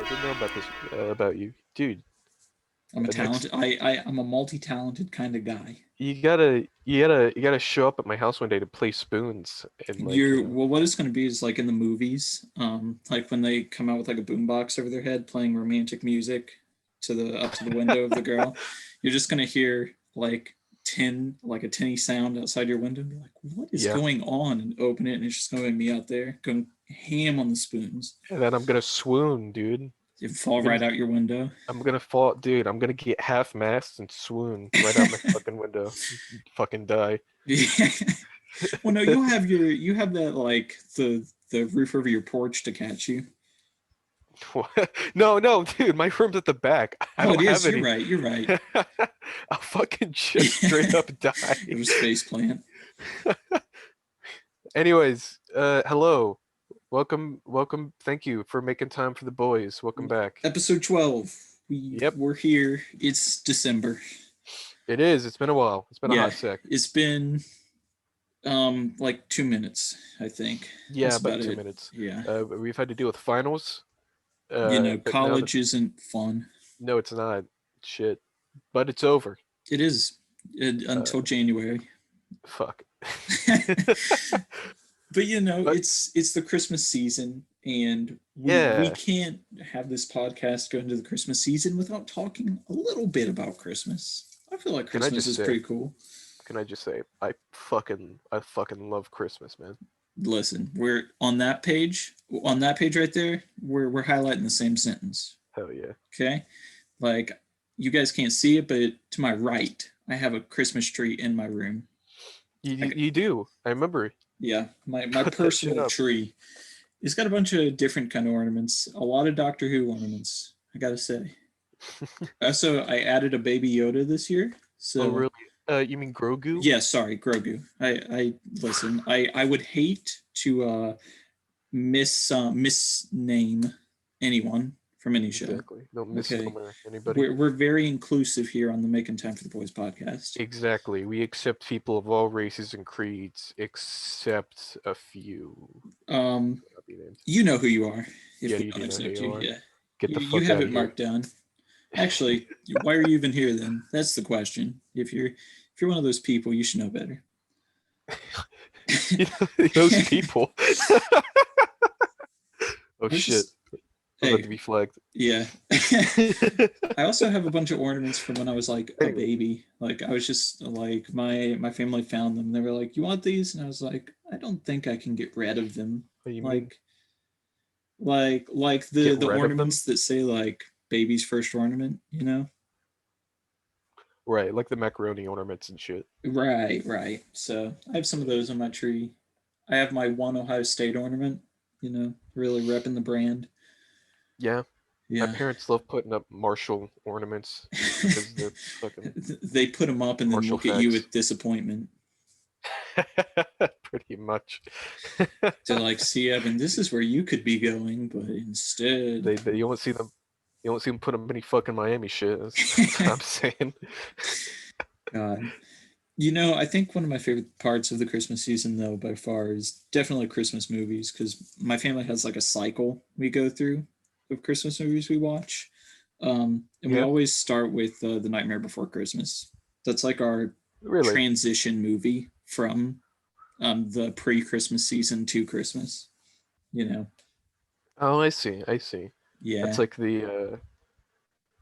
didn't know about this about you, dude. I'm a Next, talented. I'm a multi-talented kind of guy. you gotta show up at my house one day to play spoons and like You're well. What it's going to be is like in the movies, like when they come out with like a boombox over their head playing romantic music to the up to the window of the girl. You're just going to hear like a tinny sound outside your window and be like, "What is yeah, going on?" And open it, and it's just going to be me out there going ham on the spoons. and then I'm gonna swoon, dude. You fall I'm gonna right out your window. I'm gonna fall, dude. I'm gonna get half mast and swoon right out my fucking window, fucking die. Well, no, you have that like the roof over your porch to catch you. No, no, dude, my room's at the back. I Oh, it don't have is. You're any. right. You're right. I'll fucking just straight up die. It was face plant. Anyways, hello. Welcome. Thank you for making time for the boys. Welcome back. Episode 12. Yep, We're here. It's December. it is. It's been a while. It's been a Yeah, hot sec. it's been like 2 minutes. I think Yeah, that's about about two it. minutes. Yeah, We've had to deal with finals. But now that college isn't fun. no, it's not. Shit. But it's over. It is Uh, until January. fuck. But But it's the Christmas season, and we yeah, can't have this podcast go into the Christmas season without talking a little bit about Christmas. I feel like can I Christmas just is say? pretty cool. Can I just say? I fucking love Christmas, man. Listen, we're on that page right there. We're highlighting the same sentence. Hell yeah. Okay, like you guys can't see it, but to my right, I have a Christmas tree in my room. You I, you, you do. I remember. yeah, my Put that shit personal up. tree. It's got a bunch of different kind of ornaments. A lot of Doctor Who ornaments, I gotta say. Also, I added a Baby Yoda this year. Oh So really? You mean Grogu? yeah, sorry, Grogu. I listen. I would hate to misname anyone from any show. Exactly. No Okay, misnomer anybody. we're very inclusive here on the Making Time for the Boys podcast. Exactly. We accept people of all races and creeds, except a few. Um, Not be named. you know who you are Yeah, if we you don't do know who accept you you. are. Yeah, Get the you fuck have out it of here. marked down. Actually, why are you even here then? That's the question. If you're one of those people, you should know better. You know, those people. Oh I was shit. just I'm about to hey, be flagged. yeah. I also have a bunch of ornaments from when I was like a Anyway, baby. Like I was just like my family found them. They were like, "You want these?" And I was like, "I don't think I can get rid of them." what do you mean? Like like Get the rid of them? ornaments that say like baby's first ornament, you know? Right, like the macaroni ornaments and shit. Right, right. So I have some of those on my tree. I have my one Ohio State ornament, really repping the brand. Yeah, my Yeah. parents love putting up Marshall ornaments because they're fucking They put them up and then Marshall look at you facts. with disappointment. Pretty much. They're like, "See, Evan, this is where you could be going, but instead." They you won't see them. You won't see them put up any fucking Miami shit. That's what I'm saying. God. I think one of my favorite parts of the Christmas season, though, by far, is definitely Christmas movies because my family has like a cycle we go through of Christmas movies we watch. And we Yeah, always start with The Nightmare Before Christmas. That's like our really. transition movie from the pre Christmas season to Christmas. You know? Oh, I see. I see. That's Yeah. like the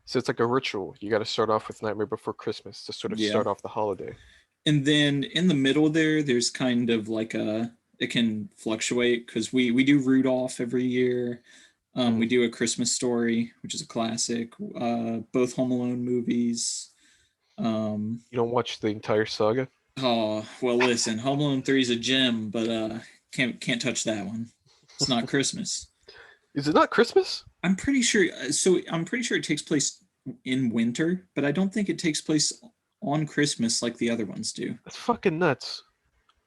so it's like a ritual. You got to start off with Nightmare Before Christmas to sort of Yeah. start off the holiday. And then in the middle there's kind of like it can fluctuate because we do Rudolph every year. We Mm. do A Christmas Story, which is a classic. Both Home Alone movies. Um, You don't watch the entire saga? oh well, listen, Home Alone 3 is a gem, but can't touch that one. It's not Christmas. Is it not Christmas? I'm pretty sure. So I'm pretty sure it takes place in winter, but I don't think it takes place on Christmas like the other ones do. That's fucking nuts.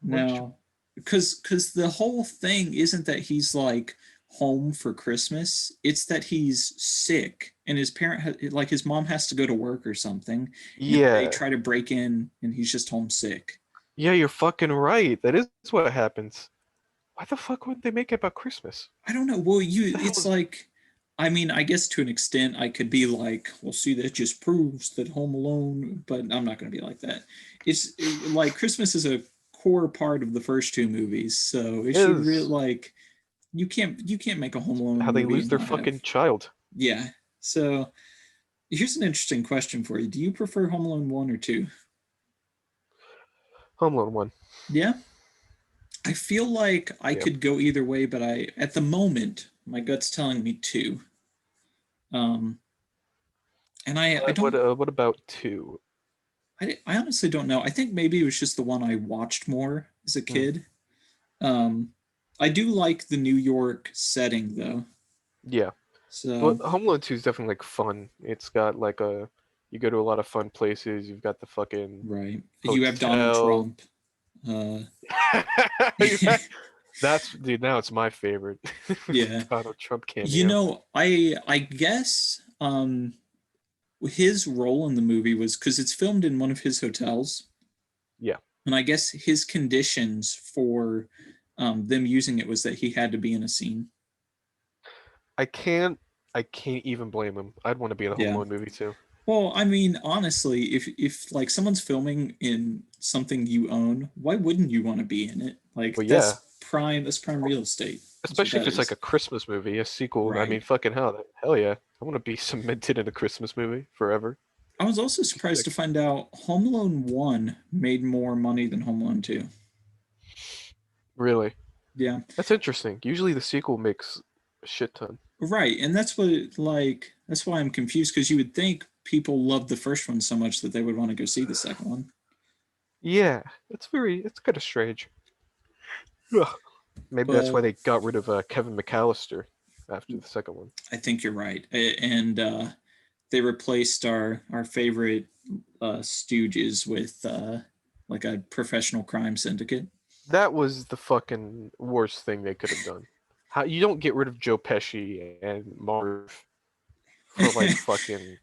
Wouldn't you? No, because the whole thing isn't that he's like home for Christmas. It's that he's sick and like his mom has to go to work or something, and they Yeah. try to break in, and he's just homesick. Yeah, you're fucking right. That is what happens. Why the fuck wouldn't they make it about Christmas? I don't know. Well, What the hell it's is like I mean, I guess to an extent, I could be like, well, see, that just proves that Home Alone, but I'm not going to be like that. Like Christmas is a core part of the first two movies, so it It should really is like you can't make a Home Alone how they movie lose and their not have. fucking child. Yeah. So here's an interesting question for you. Do you prefer Home Alone 1 or 2? Home Alone one. Yeah. I feel like I Yeah. could go either way, but at the moment, my gut's telling me 2. Um, and I What don't, what about two? I honestly don't know. I think maybe it was just the one I watched more as a Hmm. kid. Um, I do like the New York setting though. Yeah. Well, So, Home Alone two is definitely like fun. It's got like a you go to a lot of fun places. You've got the fucking right. You have Donald hotel. Trump. Uh, That's dude. Now it's my favorite. yeah. Donald Trump cameo. I guess his role in the movie was because it's filmed in one of his hotels, Yeah. and I guess his conditions for them using it was that he had to be in a scene. I can't. I can't even blame him. I'd want to be in a Home Yeah. Alone movie too. Well, I mean, honestly, if like someone's filming in something you own, why wouldn't you want to be in it? Like Well, yeah. that's prime real estate. That's what Especially that if it's like is. a Christmas movie, a sequel. I mean, Right. fucking hell, hell yeah! I want to be cemented in a Christmas movie forever. I was also surprised to Like, find out Home Alone 1 made more money than Home Alone 2. really, Yeah. that's interesting. Usually the sequel makes a shit ton. Right. And that's why I'm confused because you would think people loved the first one so much that they would want to go see the second one. Yeah, it's kind of strange. Ugh. Maybe that's why But they got rid of Kevin McAllister after the second one. I think you're right. And they replaced our favorite stooges with like a professional crime syndicate. That was the fucking worst thing they could have done. How you don't get rid of Joe Pesci and Marv for like fucking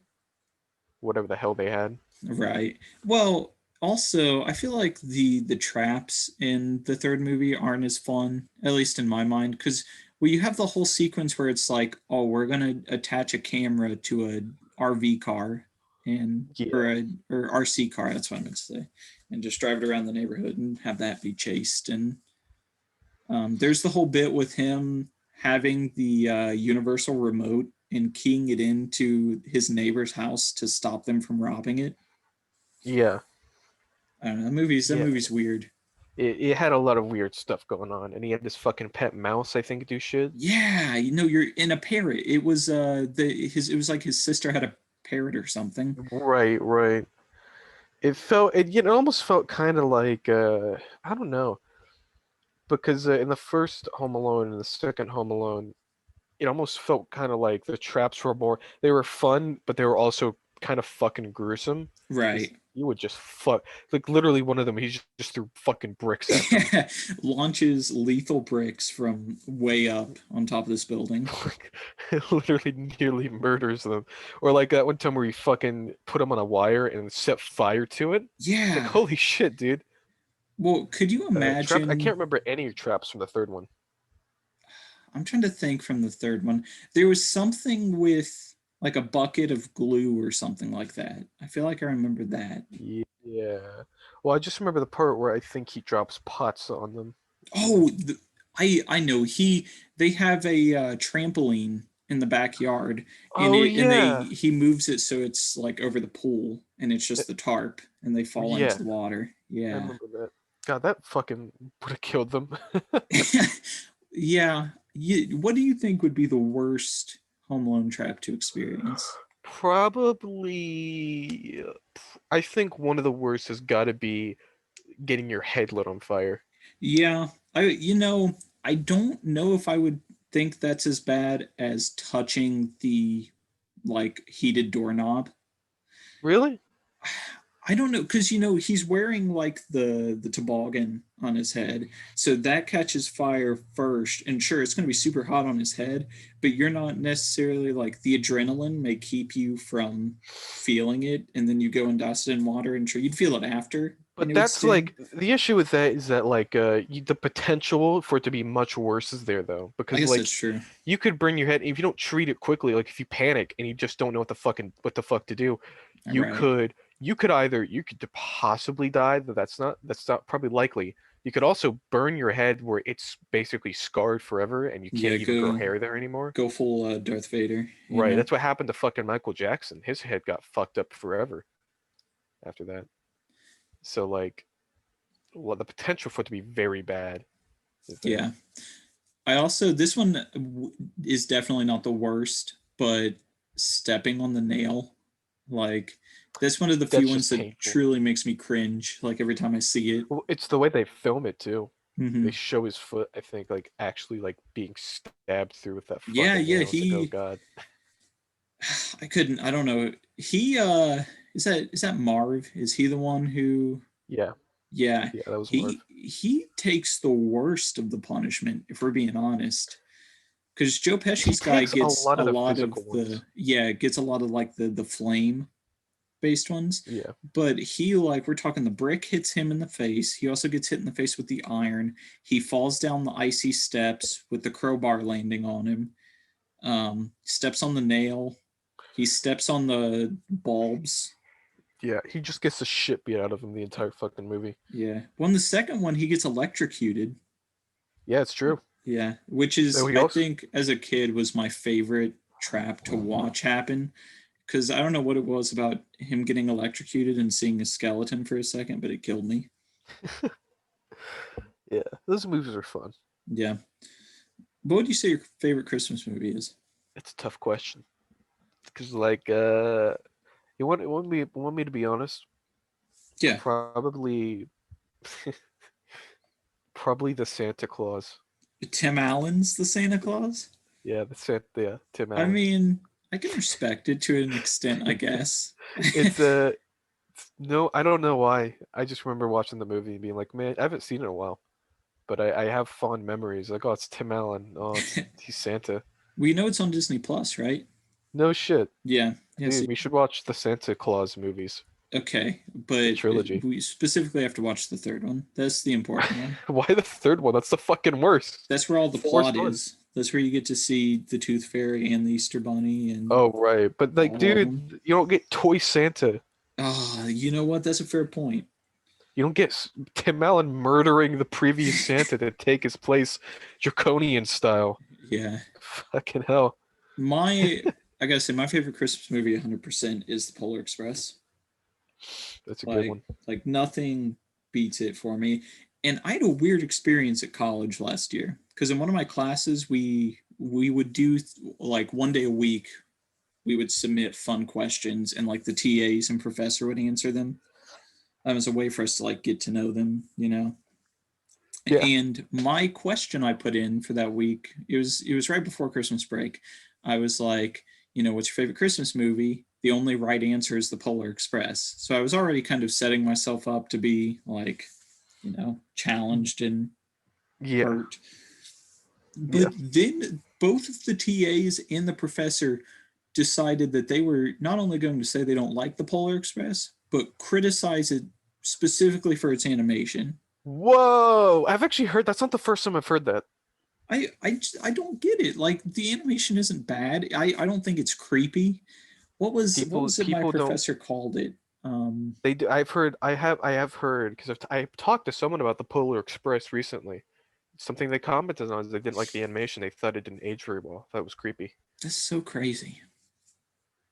whatever the hell they had. Right. Well, also, I feel like the traps in the third movie aren't as fun, at least in my mind, because well, you have the whole sequence where it's like, oh, we're gonna attach a camera to a RV car and Yeah, or RC car, that's what I meant to say, and just drive it around the neighborhood and have that be chased. And there's the whole bit with him having the universal remote and keying it into his neighbor's house to stop them from robbing it. yeah, I don't know. That yeah. movie's weird. It had a lot of weird stuff going on, and he had this fucking pet mouse, I think, do shit. Yeah, you're in a parrot. It was it was like his sister had a parrot or something. Right, right. It almost felt kind of like I don't know, because in the first Home Alone and the second Home Alone, it almost felt kind of like the traps were more they were fun, but they were also kind of fucking gruesome because Right. you would just fuck like literally one of them he just threw fucking bricks at them. Launches lethal bricks from way up on top of this building. Like, literally nearly murders them. Or like that one time where he fucking put them on a wire and set fire to it. It's like Yeah. holy shit, dude. Well, could you Trap. I can't imagine? remember any traps from the third one. I'm trying to think from the third one. There was something with like a bucket of glue or something like that. I feel like I remember that. Yeah. Well, I just remember the part where I think he drops pots on them. Oh, I know. They have a trampoline in the backyard, and Oh yeah. he moves it so it's like over the pool, and it's Uh, just the tarp, and they fall into Yeah, the water. I Yeah, remember that. God, that fucking would have killed them. yeah. What do you think would be the worst Home Alone trap to experience? Probably, I think one of the worst has got to be getting your head lit on fire. Yeah, I don't know if I would think that's as bad as touching the like heated doorknob. Really? I don't know because he's wearing like the toboggan on his head, so that catches fire first, and sure it's going to be super hot on his head, but you're not necessarily like the adrenaline may keep you from feeling it, and then you go and douse it in water, and sure you'd feel it after, and But it would that's sting. like the issue with that is that like the potential for it to be much worse is there though I because guess that's like true. you could burn your head if you don't treat it quickly like if you panic and you just don't know what the fuck to do you Right. could either you could possibly die but that's not probably likely you could also burn your head where it's basically scarred forever and you Yeah, can't even grow go hair there anymore. go full Darth Vader, you Right, know? that's what happened to fucking Michael Jackson. His head got fucked up forever after that. So like well, the potential for it to be very bad is there. Yeah. I also, this one is definitely not the worst, but stepping on the nail, like, that's one of the few That's ones just that painful. truly makes me cringe, like, every time I see it. Well, it's the way they film it too. They Hmm. show his foot, I think, like actually like being stabbed through with that Yeah, fucking yeah, nail. It's like, oh god. I don't know. He, is that Marv? Is he the one who, Yeah, yeah, yeah, that was Marv. he takes the worst of the punishment, if we're being honest. Because Joe He Pesci's guy takes a gets lot a of the lot of physical the, ones. yeah, gets a lot of like the flame based ones, Yeah, but he, like, we're talking, the brick hits him in the face. He also gets hit in the face with the iron. He falls down the icy steps with the crowbar landing on him. Steps on the nail. He steps on the bulbs. yeah. He just gets the shit beat out of him the entire fucking movie. Yeah. Well, in the second one, he gets electrocuted. Yeah, it's true. Yeah, which So is, he I also think, as a kid, was my favorite trap to watch happen. Because I don't know what it was about him getting electrocuted and seeing a skeleton for a second, but it killed me. yeah, those movies are fun. Yeah. What would you say your favorite Christmas movie is? It's a tough question because like you want me to be honest? Yeah. Probably probably the Santa Claus. Tim Allen's The Santa Claus? Yeah, the Santa. Yeah, Tim I Allen. mean, I can respect it to an extent, I guess. It's no, I don't know why. I just remember watching the movie and being like, man, I haven't seen it in a while, but I have fond memories. Like, oh, it's Tim Allen. Oh, it's he's Santa. We know it's on Disney Plus, right? No shit, Yeah. Yeah. dude. See, We should watch the Santa Claus movies, okay. the But trilogy. we specifically have to watch the third one. That's the important one. Why the third one? That's the fucking worst. That's where all the It's the worst plot one. is. That's where you get to see the Tooth Fairy and the Easter Bunny and Oh right, but like, all of them. dude, you don't get Toy Santa. Oh, you know what? That's a fair point. You don't get Tim Allen murdering the previous Santa to take his place, draconian style. Yeah. Fucking hell. My, I gotta say, my favorite Christmas movie 100% is The Polar Express. That's a good Like, one. nothing beats it for me. And I had a weird experience at college last year because in one of my classes we would do, like, one day a week we would submit fun questions and, like, the TAs and professor would answer them. That was a way for us to, like, get to know them, you know. Yeah. And my question I put in for that week, it was right before Christmas break. I was like, what's your favorite Christmas movie? The only right answer is The Polar Express. So I was already kind of setting myself up to be, like, challenged and Yeah. hurt. Yeah. But then both of the TAs and the professor decided that they were not only going to say they don't like The Polar Express, but criticize it specifically for its animation. Whoa! I've actually heard that's not the first time I've heard that. I don't get it. Like, the animation isn't bad. I don't think it's creepy. What was it my People don't professor called it? they do, I have heard because I've talked to someone about the Polar Express recently. Something they commented on is they didn't like the animation. They thought it didn't age very well. Thought it was creepy. That's so crazy.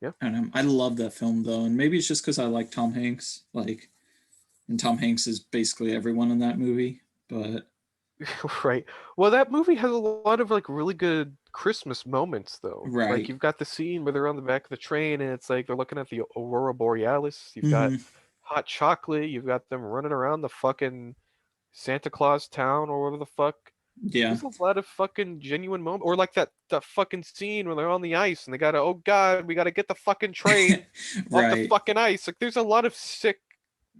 Yeah. I don't know. I love that film though, and maybe it's just because I like Tom Hanks. Like, and Tom Hanks is basically everyone in that movie. But Right. Well, that movie has a lot of like really good Christmas moments though. Like right. you've got the scene where they're on the back of the train and it's like they're looking at the aurora borealis. You've got Hmm. hot chocolate. You've got them running around the fucking Santa Claus town or whatever the fuck. Yeah. There's a lot of fucking genuine moments, or like that fucking scene when they're on the ice and they gotta, oh god, we gotta get the fucking train off the Right. fucking ice. Like, there's a lot of sick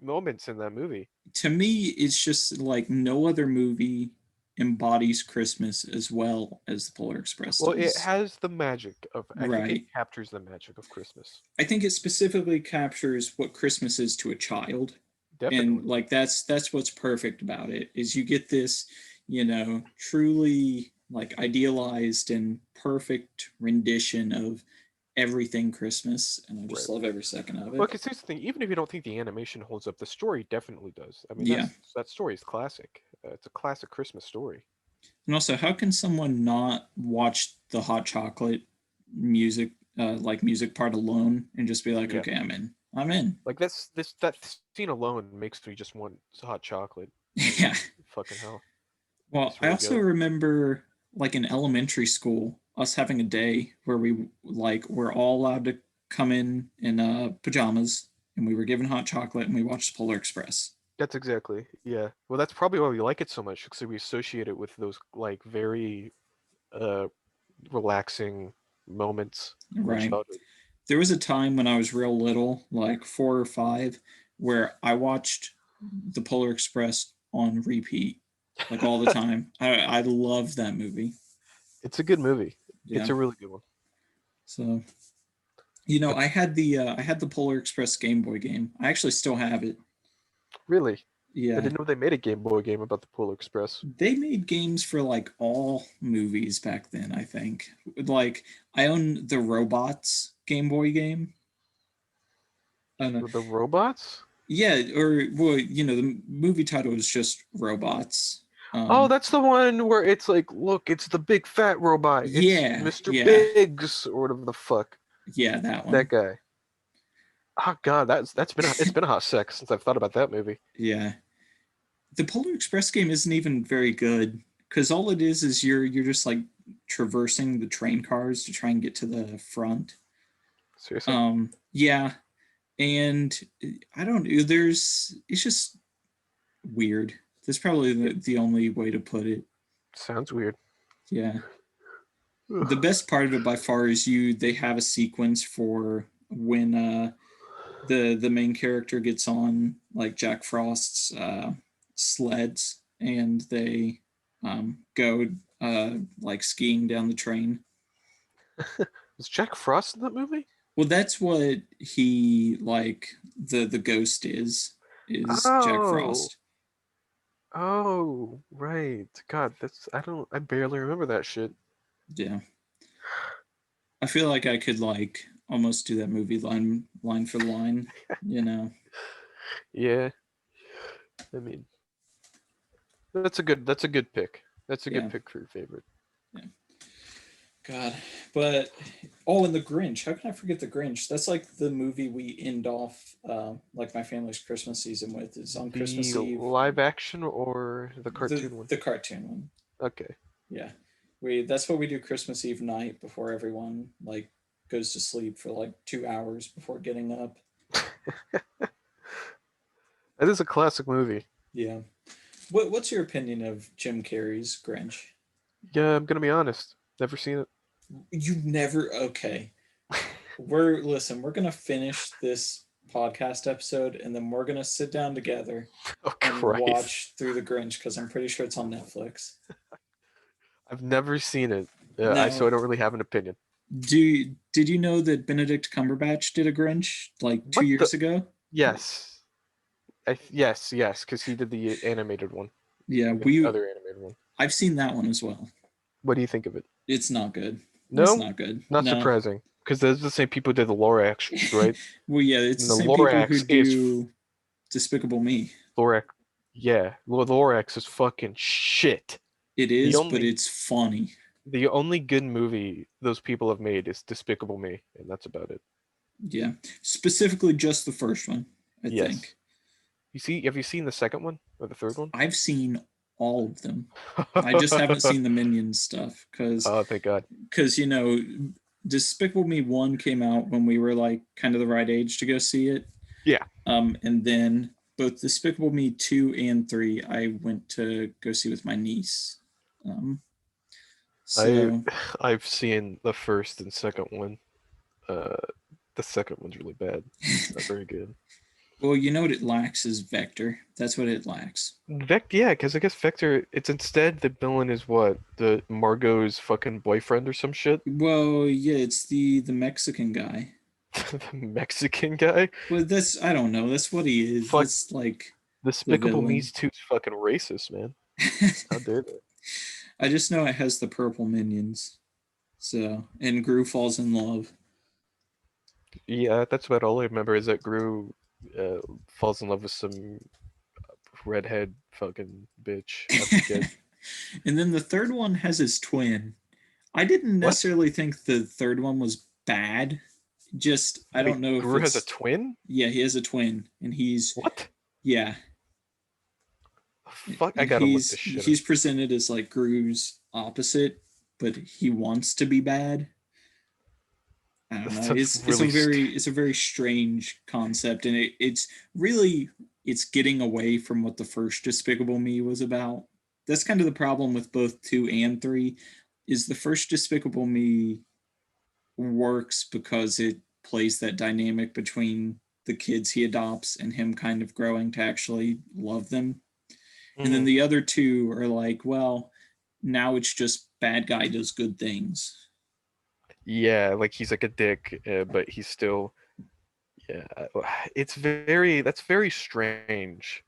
moments in that movie. To me, it's just like no other movie embodies Christmas as well as the Polar Express Well, it does. has the magic of, I think it Right. captures the magic of Christmas. I think it specifically captures what Christmas is to a child. And Definitely. like that's what's perfect about it is you get this, truly like idealized and perfect rendition of everything Christmas, and I just Right. love every second of Well, it. because here's the thing: even if you don't think the animation holds up, the story definitely does. I mean, Yeah. that story is classic. It's a classic Christmas story. And also, how can someone not watch the hot chocolate music, like music part alone, and just be like, Yeah, okay, I'm in. I'm in. like that scene alone makes me just want hot chocolate. I Yeah. mean, fucking hell, Well, it's I really also good. remember like in elementary school, us having a day where we like were all allowed to come in pajamas, and we were given hot chocolate, and we watched Polar Express. That's exactly, yeah. Well, that's probably why we like it so much because we associate it with those like very uh relaxing moments from our Right. childhood. There was a time when I was real little, like 4 or 5, where I watched the Polar Express on repeat, like all the time. I love that movie. It's a good movie. It's Yeah. a really good one. So But I had the Polar Express Game Boy game. I actually still have it. really, I Yeah. didn't know they made a Game Boy game about the Polar Express. They made games for like all movies back then, I think. Like I own the Robots Game Boy game. I don't know. With the robots? Yeah, or well, the movie title is just Robots. Oh, Um, that's the one where it's like, look, it's the big fat robot. It's yeah, Mr. yeah, Biggs or whatever the fuck. yeah, that That one. guy. Oh god, it's been a hot sec since I've thought about that movie. Yeah, the Polar Express game isn't even very good because all it is you're just like traversing the train cars to try and get to the front. Seriously? Yeah, and I don't know. It's just weird. That's probably It the only way to put it. sounds weird. Yeah. The Ugh. best part of it by far is they have a sequence for when the main character gets on like Jack Frost's sleds and they go like skiing down the train. Was Jack Frost in that movie? Well, that's what he like the ghost is Jack Oh. Frost. Oh, right. God, I barely remember that shit. Yeah. I feel like I could like almost do that movie line for line, you know. Yeah. I mean, that's a good pick. That's a good Yeah. pick for your favorite. Yeah. God. But oh, and the Grinch. How can I forget the Grinch? That's like the movie we end off like my family's Christmas season with is on The Christmas Eve. live action or the The cartoon one? the cartoon one. Okay. Yeah. We That's what we do Christmas Eve night before everyone like goes to sleep for like 2 hours before getting up. That is a classic movie. Yeah. What's your opinion of Jim Carrey's Grinch? Yeah, I'm gonna be honest. Never seen it. You never okay. We're gonna finish this podcast episode and then we're gonna sit down together Oh and Christ. watch through the Grinch because I'm pretty sure it's on Netflix. I've never seen it. So Now, I don't really have an opinion. did you know that Benedict Cumberbatch did a Grinch like two What the? years ago? Yes. Yes, because he did the animated one, Yeah, the we other animated one. I've seen that one as well. What do you think of it? It's not good. It's No, not good. not No. surprising, because those are the same people who did the Lorax, right? Well, yeah, it's And the the same people who Lorax is do Despicable Me. Lorax. Yeah, Lorax is fucking shit. It The is, but only it's funny. the only good movie those people have made is Despicable Me, and that's about it. Yeah, specifically just the first one. I Yes. think Have you seen the second one or the third one? I've seen all of them. I just haven't seen the Minions stuff Oh, thank God. because Despicable Me 1 came out when we were like kind of the right age to go see it. Yeah, And then both Despicable Me 2 and 3 I went to go see with my niece. Um, I so I've seen the first and second one. Uh, the second one's really bad. It's not very good. well, you know what it lacks is Vector. That's what it lacks. Yeah, because I guess Vector, it's instead the villain is what? The Margot's fucking boyfriend or some shit? Well, yeah, it's the Mexican guy. The Mexican guy. Well, that's I don't know. That's what he is. Fuck, That's like the Despicable villain. Me's 2's fucking racist, man. How dare they? I just know it has the purple minions. So and Gru falls in love. Yeah, that's about all I remember is that Gru uh, falls in love with some redhead fucking bitch. I forget. And then the third one has his twin. I didn't What? necessarily think the third one was bad. Just I don't Wait, know if Gru has a it's twin? yeah, he has a twin and he's What? yeah, Fuck, I and gotta look he's this shit up. he's presented as like Gru's opposite, but he wants to be bad. I don't That know. sounds really It's a very strange concept, and it's really it's getting away from what the first Despicable Me was about. That's kind of the problem with both 2 and 3. Is the first Despicable Me works because it plays that dynamic between the kids he adopts and him kind of growing to actually love them, and then Mhm. the other two are like, well, now it's just bad guy does good things. Yeah, like he's like a dick, but he's still yeah. It's very that's very strange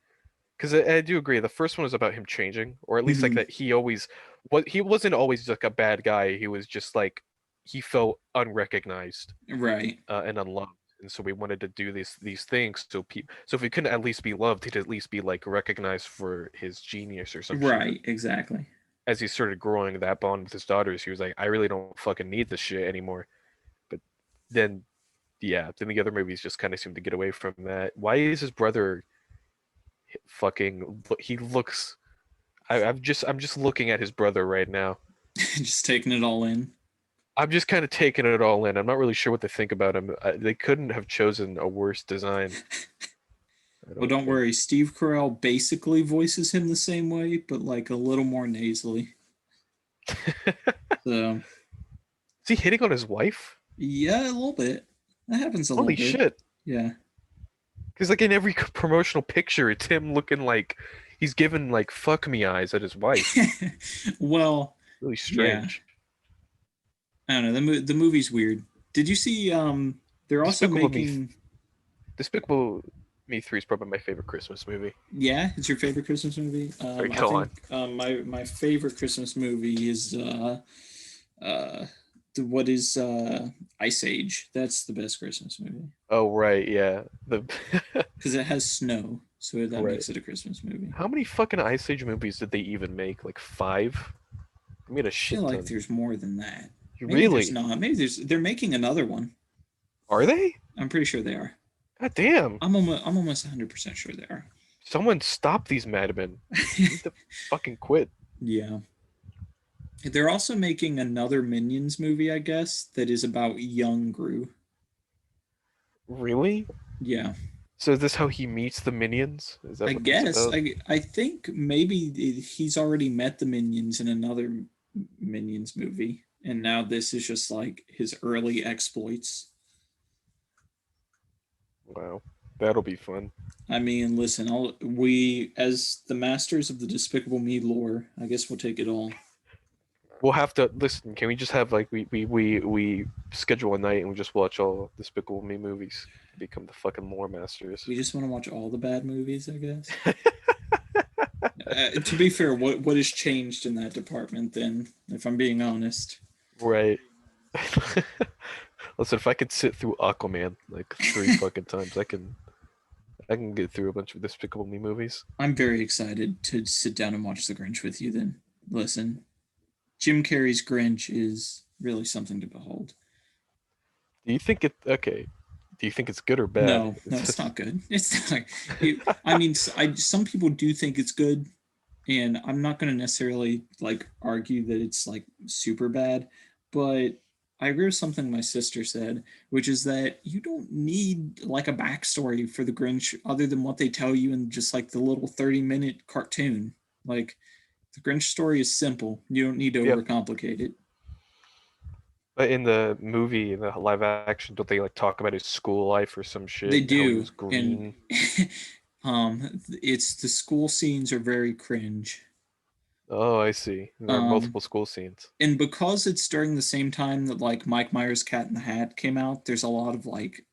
because I do agree. The first one was about him changing, or at least like Mm-hmm. that he always what he wasn't always like a bad guy. He was just like he felt unrecognized Right. and unloved, and so we wanted to do these things so people so if he couldn't at least be loved, he'd at least be like recognized for his genius or some shit. Right. Exactly. As he started growing that bond with his daughters, he was like, I really don't fucking need this shit anymore. But then yeah, then the other movies just kind of seem to get away from that. Why is his brother fucking? He looks. I'm just looking at his brother right now. Just taking it all in. I'm just kind of taking it all in. I'm not really sure what to think about him. They couldn't have chosen a worse design. I Well, don't don't think. worry. Steve Carell basically voices him the same way, but like a little more nasally. So Is he hitting on his wife? yeah, a little bit. That happens a little Holy bit. shit! Yeah. Because like in every promotional picture, it's him looking like he's giving like fuck me eyes at his wife. Well, Really yeah. strange. I don't know. The movie's weird. Did you see? They're also Despicable Me, making. Despicable Me 3 is probably my favorite Christmas movie. Yeah, it's your favorite Christmas movie. Sorry, I go on. think my favorite Christmas movie is uh what is Ice Age. That's the best Christmas movie Oh right, yeah. The because it has snow, so that right. makes it a Christmas movie. How many fucking Ice Age movies did they even make? Like five? They made a I feel shit like ton. there's more than that. Maybe there's Really? not. Maybe there's. They're making another one. Are they? I'm pretty sure they are. God damn. I'm almost 100% sure they are. Someone stop these madmen. They need to fucking quit. Yeah. They're also making another Minions movie, I guess, that is about young Gru. Really? Yeah. So is this how he meets the minions? Is that I what this is guess. about? I think maybe he's already met the Minions in another Minions movie, and now this is just like his early exploits. Wow. That'll be fun. I mean, listen, we as the masters of the Despicable Me lore, I guess we'll take it all. We'll have to listen. Can we just have like we schedule a night and we just watch all Despicable Me movies? Become the fucking lore masters. We just want to watch all the bad movies, I guess. To be fair, what has changed in that department? Then, if I'm being honest, Right. Listen, if I could sit through Aquaman like three fucking times, I can get through a bunch of Despicable Me movies. I'm very excited to sit down and watch The Grinch with you. Then, listen, Jim Carrey's Grinch is really something to behold. Do you think it okay? Do you think it's good or bad? No, no, it's not good. It's not. I mean, some people do think it's good, and I'm not going to necessarily like argue that it's like super bad, but I agree with something my sister said, which is that you don't need like a backstory for the Grinch other than what they tell you in just like the little 30-minute cartoon. Like the Grinch story is simple. You don't need to Yep. overcomplicate it. But in the movie, in the live action, don't they like talk about his school life or some They shit and how he do, was and green? it's the school scenes are very cringe. Oh, I see. There are Um, multiple school scenes. and because it's during the same time that like Mike Myers' Cat in the Hat came out, there's a lot of like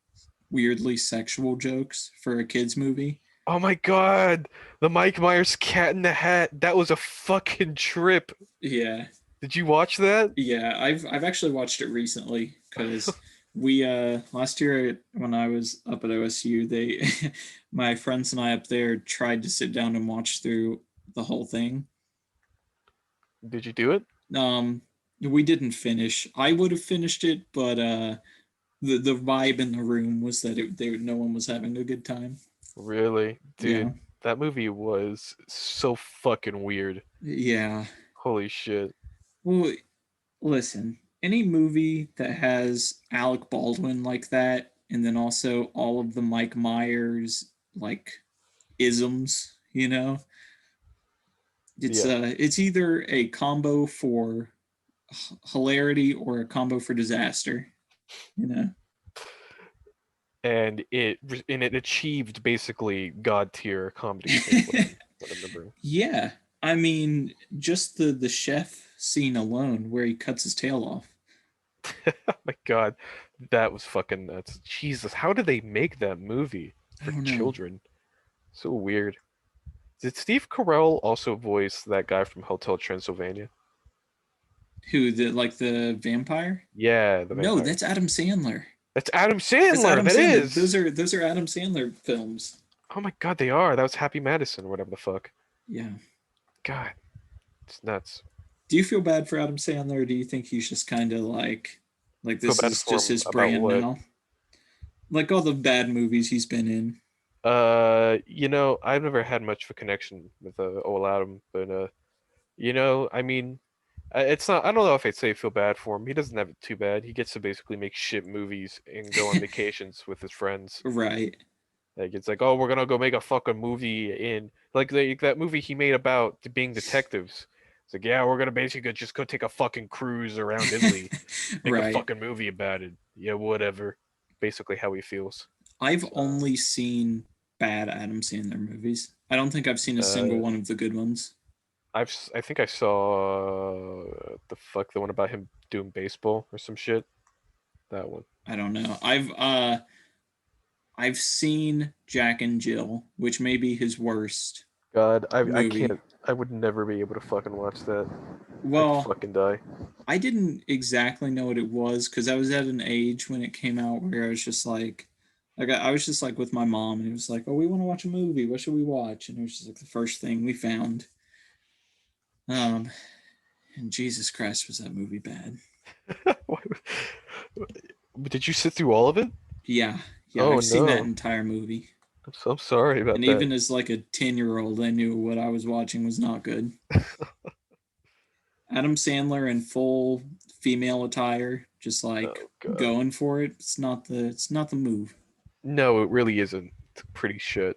weirdly sexual jokes for a kids movie. Oh my God, the Mike Myers Cat in the Hat. That was a fucking trip. Yeah, Did you watch that? yeah. I've actually watched it recently because we last year when I was up at OSU, they my friends and I up there tried to sit down and watch through the whole thing. Did you do it? Um, we didn't finish. I would have finished it, but the vibe in the room was that no one was having a good time. Really? Yeah, Dude, that movie was so fucking weird. yeah. Holy shit. Well, listen, any movie that has Alec Baldwin like that, and then also all of the Mike Myers like isms, Yeah. it's either a combo for hilarity or a combo for disaster. You know, And it achieved basically god tier comedy is what I'm remembering. yeah. I mean, just the chef scene alone, where he cuts his tail off. Oh my God, that was fucking nuts. Jesus, how did they make that movie I for don't know children? So weird. Did Steve Carell also voice that guy from Hotel Transylvania? who the vampire. Yeah, the No, vampire. that's Adam Sandler. That's Adam That's Sandler. Adam That Sandler. is. Those are Adam Sandler films. Oh my God, they are. That was Happy Madison or whatever the fuck. Yeah. God, it's nuts. Do you feel bad for Adam Sandler, or do you think he's just kind of like Feel this bad is for just him his about brand what? now? Like all the bad movies he's been in. I've never had much of a connection with old Adam, but I mean, it's not. I don't know if I'd say feel bad for him. He doesn't have it too bad. He gets to basically make shit movies and go on vacations with his friends. Right. Like it's like, oh, we're gonna go make a fucking movie in like that movie he made about being detectives. It's like, yeah, we're gonna basically just go take a fucking cruise around Italy, make a Right. fucking movie about it. Yeah, whatever. Basically how he feels. I've Uh, only seen bad Adam Sandler movies. I don't think I've seen a single uh, one of the good ones. I think I saw the one about him doing baseball or some shit. That one. I don't know. I've seen Jack and Jill, which may be his worst God, I movie. can't. I would never be able to fucking watch that. I'd Well, fucking die. I didn't exactly know what it was because I was at an age when it came out where I was just like I was just like with my mom, and it was like, oh, we want to watch a movie. What should we watch? And it was just like the first thing we found. Um, and Jesus Christ, was that movie bad? Did you sit through all of it? Yeah, yeah, Oh I've seen that no. entire movie, I'm sorry and about that. even as like a 10-year-old, I knew what I was watching was not good. Adam Sandler in full female attire, just like Oh god. going for it. It's not the move. No, it really isn't. It's pretty shit.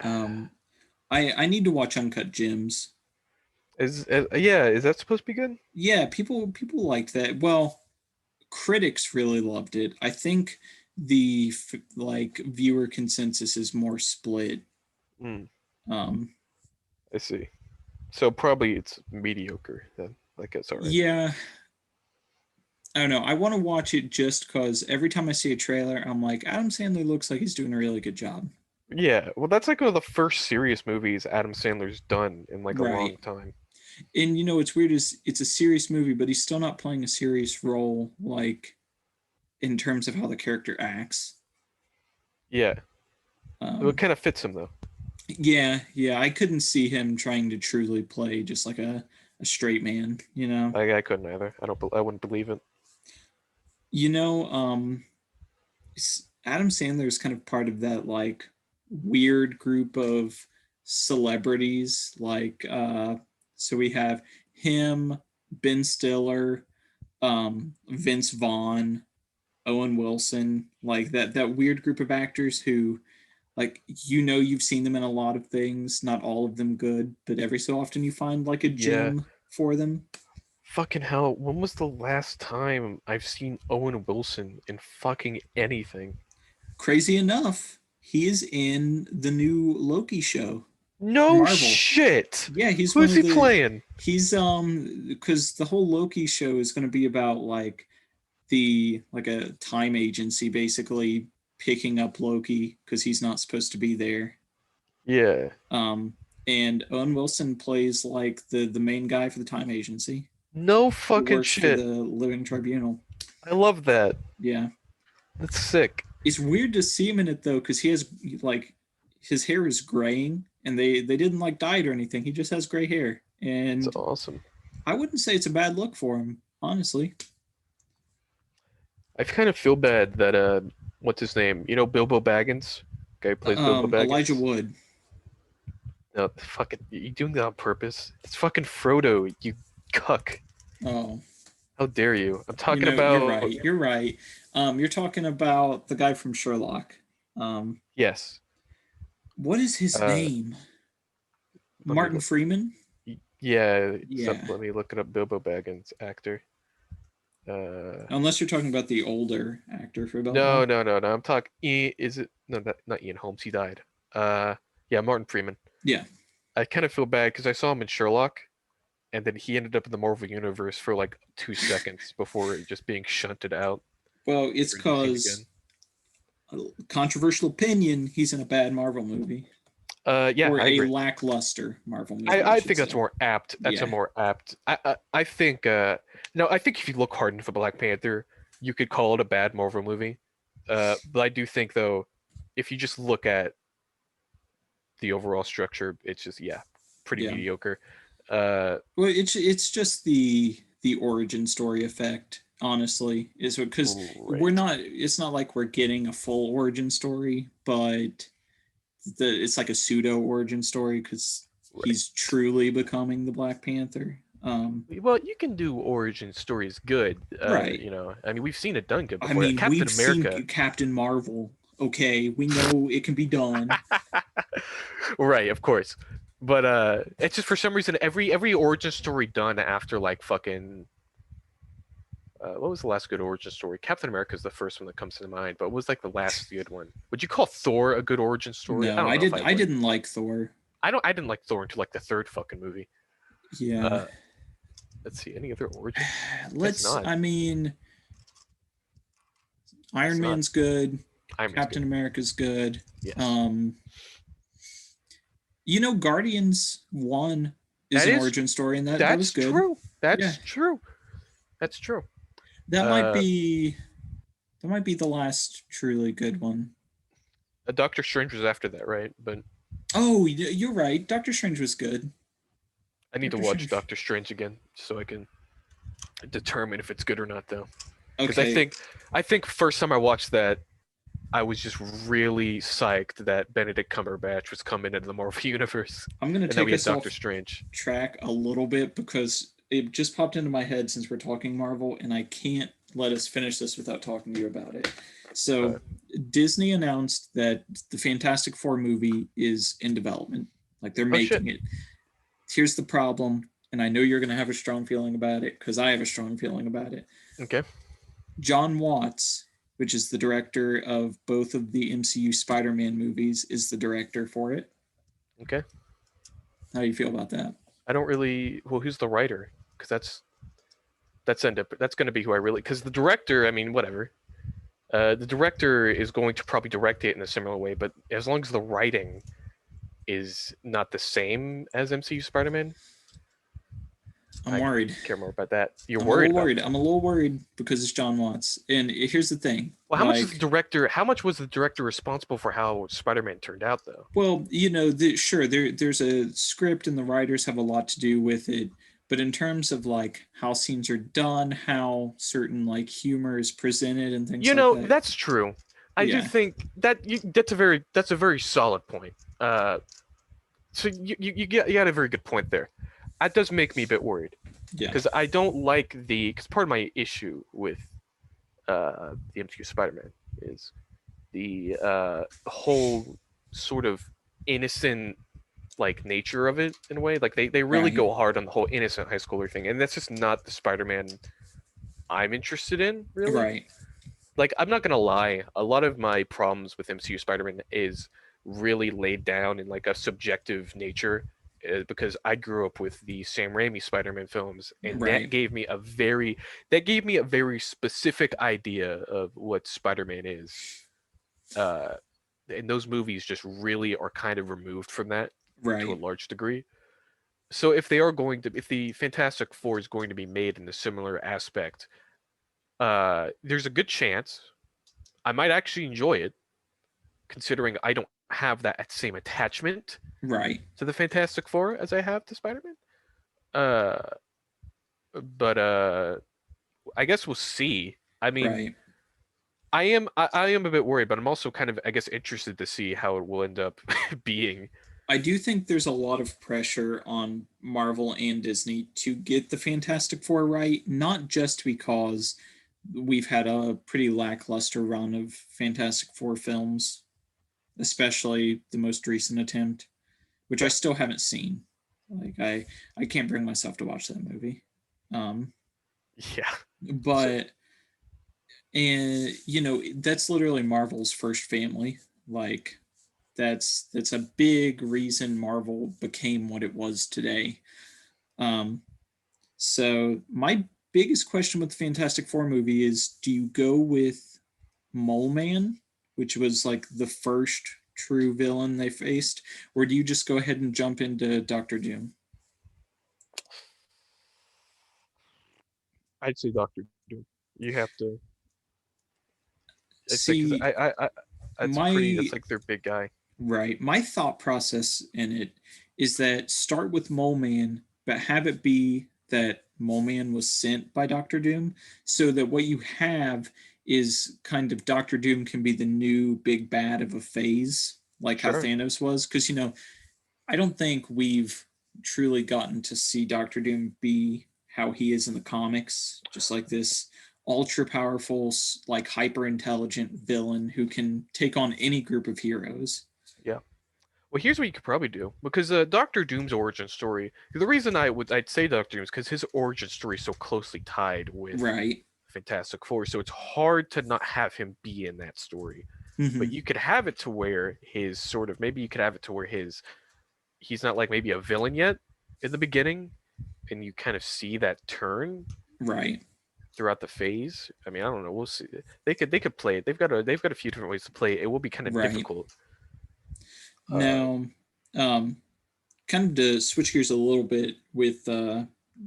Um, I need to watch Uncut Gems. Yeah, is that supposed to be good? Yeah, people liked that. Well, critics really loved it. I think the like viewer consensus is more split. Hmm, Um, I see. So probably it's mediocre then. Like it's alright. yeah, I don't know. I want to watch it just because every time I see a trailer, I'm like, Adam Sandler looks like he's doing a really good job. Yeah, well that's like one of the first serious movies Adam Sandler's done in like a long Right. time. And what's weird is it's a serious movie, but he's still not playing a serious role, like in terms of how the character acts. Yeah. It Um, kind of fits him though. yeah, yeah, I couldn't see him trying to truly play just like a straight man. I couldn't either. I wouldn't believe it. You know, Adam Sandler is kind of part of that like weird group of celebrities. Like, so we have him, Ben Stiller, Vince Vaughn, Owen Wilson, like that weird group of actors who like you've seen them in a lot of things, not all of them good, but every so often you find like a Yeah. gem for them. Fucking hell, when was the last time I've seen Owen Wilson in fucking anything? Crazy enough, he is in the new Loki show. No Marvel. shit. Yeah, he's one Who's of he the playing? he's because the whole Loki show is going to be about like the like a time agency basically picking up Loki because he's not supposed to be there. Yeah. Um, and Owen Wilson plays like the main guy for the time agency. No He fucking works for shit. the Living Tribunal. I love that. Yeah, That's sick. it's weird to see him in it though because he has like his hair is graying and they didn't like dye it or anything. He just has gray hair, It's and awesome. I wouldn't say it's a bad look for him, honestly. I kind of feel bad that what's his name? You know Bilbo Baggins? Guy who plays Bilbo Elijah Baggins? Wood. No, fucking you doing that on purpose? It's fucking Frodo, you cuck. Oh, How dare you? I'm you talking know, you're about right. You're right. You're talking about the guy from Sherlock. Um, yes. what is his Uh name? let me Martin look. Freeman. Yeah, Yeah. let me look it up. Bilbo Baggins actor. Uh Unless you're talking about the older actor for no, Bilbo. no, no, no. I'm talking is it no, not Ian Holmes, he died. Uh yeah, Martin Freeman. Yeah. I kind of feel bad because I saw him in Sherlock, and then he ended up in the Marvel Universe for like 2 seconds before just being shunted out, Well, it's never to be seen cause again. controversial opinion. He's in a bad Marvel movie Yeah, or I a agree. lackluster Marvel movie, I I should think that's say. more apt. That's a Yeah. more apt. I think no, I think if you look hard enough for Black Panther, you could call it a bad Marvel movie. But I do think though, if you just look at the overall structure, it's just yeah, pretty Yeah. mediocre. Well, it's just the origin story effect. Honestly, is because we're Right, not. It's not like we're getting a full origin story, but it's like a pseudo origin story because right. he's truly becoming the Black Panther. Well, you can do origin stories good. Right. You know, I mean, we've seen it done good I before. mean, Captain we've seen America. Captain Marvel. Okay, we know it can be done. Right, of course. But it's just for some reason every origin story done after like fucking what was the last good origin story? Captain America is the first one that comes to mind, but what was like the last good one? Would you call Thor a good origin story? I No, don't know if I I would. didn't like Thor. I didn't like Thor until like the third fucking movie. Yeah. Uh let's see, any other origins? Guess Let's. not. I mean, Guess Iron not. Man's good. Iron Man's Captain good. America's good. Yes. Um, Guardians One is That an is origin story, and that was that's good. true. Yeah, That's true. That's true. that might Uh be that might be the last truly good one. Doctor Strange was after that, right? But Oh, you're right. Doctor Strange was good. I need to Doctor watch Strange. Doctor Strange again so I can determine if it's good or not though. Because Okay, I think first time I watched that, I was just really psyched that Benedict Cumberbatch was coming into the Marvel universe, I'm gonna and that take we had us Doctor off Strange. track a little bit because it just popped into my head since we're talking Marvel, and I can't let us finish this without talking to you about it. Uh, So, Disney announced that the Fantastic Four movie is in development, like they're oh shit. making it. Here's the problem, and I know you're going to have a strong feeling about it because I have a strong feeling about it. Okay. John Watts, which is the director of both of the MCU Spider Man movies, is the director for it. Okay. How do you feel about that? I don't really. Well, who's the writer? Because that's going to be who I really. Because the director, I mean, whatever. The director is going to probably direct it in a similar way, but as long as the writing is not the same as MCU Spider-Man, I'm I worried. care more about that. You're I'm a worried little about worried. that. I'm a little worried because it's John Watts. And here's the thing. Well, how much is the Like, director? How much was the director responsible for how Spider-Man turned out, though? well, sure, there's a script and the writers have a lot to do with it. But in terms of like how scenes are done, how certain like humor is presented and things You like know, that, that's true. I do yeah, think that's a very solid point. So you got a very good point there. That does make me a bit worried yeah, because I don't like the because part of my issue with the MCU Spider-Man is the whole sort of innocent like nature of it in a way. Like they really right, go hard on the whole innocent high schooler thing, and that's just not the Spider-Man I'm interested in, really. right, Like I'm not gonna lie, a lot of my problems with MCU Spider-Man is really laid down in like a subjective nature, because I grew up with the Sam Raimi Spider-Man films, and Right. that gave me a very specific idea of what Spider-Man is. Uh, and those movies just really are kind of removed from that to a Right. large degree. So if the Fantastic Four is going to be made in a similar aspect, there's a good chance I might actually enjoy it, considering I don't have that same attachment Right. to the Fantastic Four as I have to Spider-Man. Uh, but I guess we'll see. I mean, Right. I am a bit worried, but I'm also kind of, I guess, interested to see how it will end up being. I do think there's a lot of pressure on Marvel and Disney to get the Fantastic Four right, not just because we've had a pretty lackluster run of Fantastic Four films, especially the most recent attempt, which I Yeah, still haven't seen. Like I can't bring myself to watch that movie. Um, yeah. So but and that's literally Marvel's first family. Like that's a big reason Marvel became what it was today. Um, so my biggest question with the Fantastic Four movie is: do you go with Mole Man, which was like the first true villain they faced, or do you just go ahead and jump into Doctor Doom? I'd say Doctor Doom. You have to. It's like, 'cause See, that's my like their big guy. right, my thought process in it is that start with Mole Man, but have it be that Mole Man was sent by Doctor Doom, so that what you have is kind of Doctor Doom can be the new big bad of a phase, like how Sure. Thanos was. Because I don't think we've truly gotten to see Doctor Doom be how he is in the comics, just like this ultra powerful, like hyper intelligent villain who can take on any group of heroes. Yeah. Well, here's what you could probably do, because Doctor Doom's origin story. The reason I'd say Doctor Doom is because his origin story is so closely tied with Right. Fantastic Four, so it's hard to not have him be in that story. But Mm-hmm. you could have it to where his sort of maybe you could have it to where his he's not like maybe a villain yet in the beginning, and you kind of see that turn Right. throughout the phase. I mean, I don't know. We'll see. They could play it. They've got a few different ways to play it. It will be kind of Right. difficult. Uh, Now, um, kind of to switch gears a little bit with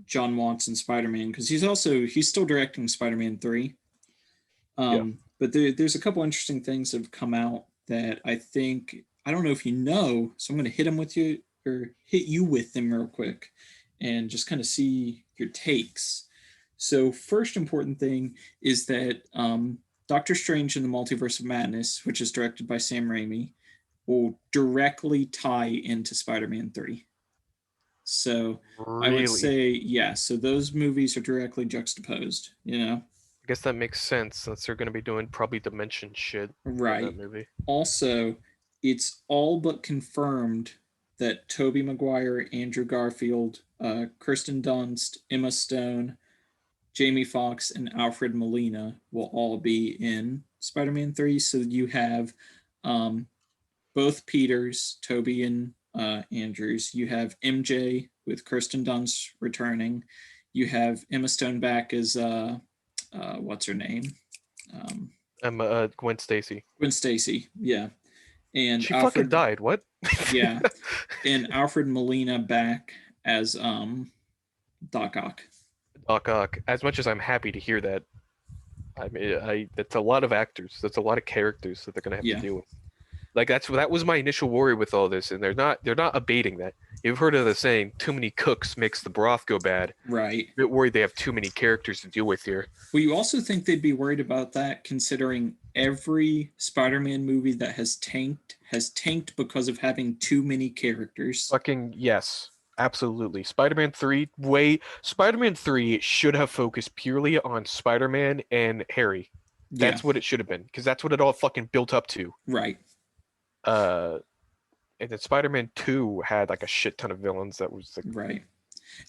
John Watson Spider Man, because he's still directing Spider Man 3. yeah, But there's a couple interesting things that have come out that I don't know if you know, so I'm going to hit them with you or hit you with them real quick, and just kind of see your takes. So first important thing is that Doctor Strange in the Multiverse of Madness, which is directed by Sam Raimi, will directly tie into Spider-Man 3. So I would really. say, yeah, so those movies are directly juxtaposed. I guess that makes sense since they're going to be doing probably dimension shit in that Right. movie. Also, it's all but confirmed that Tobey Maguire, Andrew Garfield, Kirsten Dunst, Emma Stone, Jamie Foxx, and Alfred Molina will all be in Spider-Man 3. So you have um, both Peters, Toby and Andrews. You have MJ with Kirsten Dunst returning. You have Emma Stone back as what's her name? Um, Gwen Stacy. Gwen Stacy. Yeah, and She fucking Alfred. died. What? Yeah, and Alfred Molina back as Doc Ock. Doc Ock. As much as I'm happy to hear that, I mean, I that's a lot of actors. That's a lot of characters that they're gonna have to Yeah, deal with. Like that was my initial worry with all this, and they're not abating that. You've heard of the saying, "Too many cooks makes the broth go bad." right. A bit worried they have too many characters to deal with here. Well, you also think they'd be worried about that, considering every Spider-Man movie that has tanked because of having too many characters. Fucking yes, absolutely. Spider-Man 3 should have focused purely on Spider-Man and Harry. Yeah, That's what it should have been, because that's what it all fucking built up to. right, Uh, and then Spider-Man 2 had like a shit ton of villains that was like, right.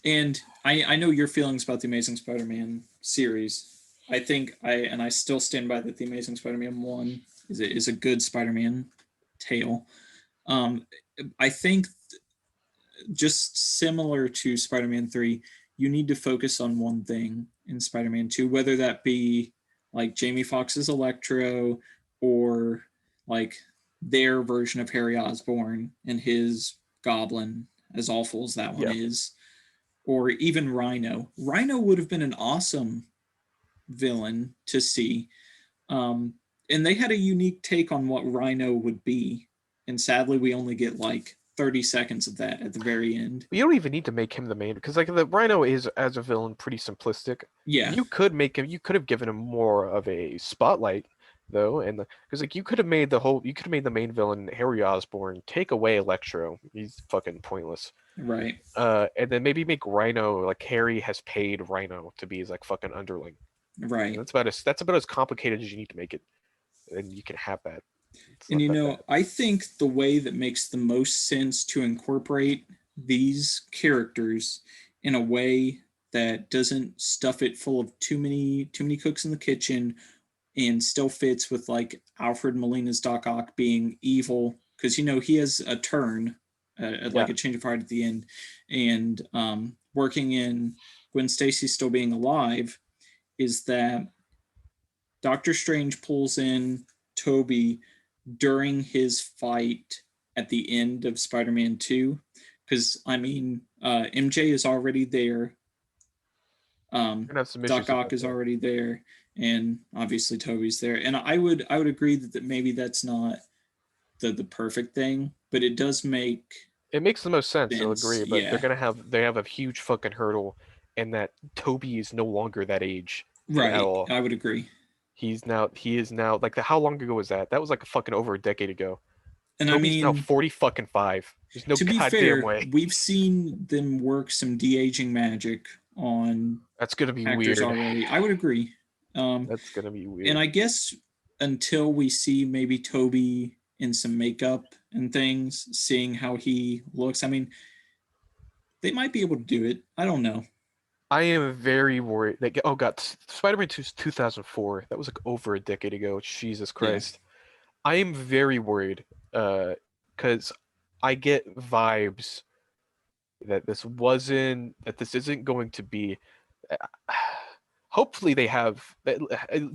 And I know your feelings about the Amazing Spider-Man series. I still stand by that the Amazing Spider-Man 1 is a good Spider-Man tale. Um, I think just similar to Spider-Man 3, you need to focus on one thing in Spider-Man 2, whether that be like Jamie Foxx's Electro or like their version of Harry Osborn and his Goblin, as awful as that one Yeah. is, or even Rhino. Rhino would have been an awesome villain to see. Um, and they had a unique take on what Rhino would be. And sadly, we only get like 30 seconds of that at the very end. You don't even need to make him the main because like the Rhino is as a villain pretty simplistic. Yeah, You could make him. You could have given him more of a spotlight though, and because like you could have made the main villain Harry Osborn, take away Electro. He's fucking pointless. right, And then maybe make Rhino like Harry has paid Rhino to be his like fucking underling. And right. that's about as complicated as you need to make it, and you can have that. It's And not that bad. I think the way that makes the most sense to incorporate these characters in a way that doesn't stuff it full of too many cooks in the kitchen and still fits with like Alfred Molina's Doc Ock being evil because he has a turn, like Yeah, a change of heart at the end, and working in Gwen Stacy still being alive is that Doctor Strange pulls in Toby during his fight at the end of Spider-Man 2 because MJ is already there, we're gonna have some Doc issues with Ock that is though. already there, and obviously Toby's there. And I would agree that maybe that's not the perfect thing, but it does make It makes the most sense, I'll sense. agree, but Yeah, they have a huge fucking hurdle in that Toby is no longer that age at right. all. I would agree. He is now like how long ago was that? That was like a fucking over a decade ago. And I Toby's now mean, 40 fucking 5. There's no to be goddamn fair, way. we've seen them work some de aging magic on That's gonna be actors weird. already. I would agree. Um, That's gonna be and weird. I guess until we see maybe Toby in some makeup and things, seeing how he looks, I mean, they might be able to do it. I don't know. I am very worried that oh god, Spider-Man 2 is 2004. That was like over a decade ago. Jesus Yeah. Christ. I am very worried cuz I get vibes that this isn't going to be hopefully they have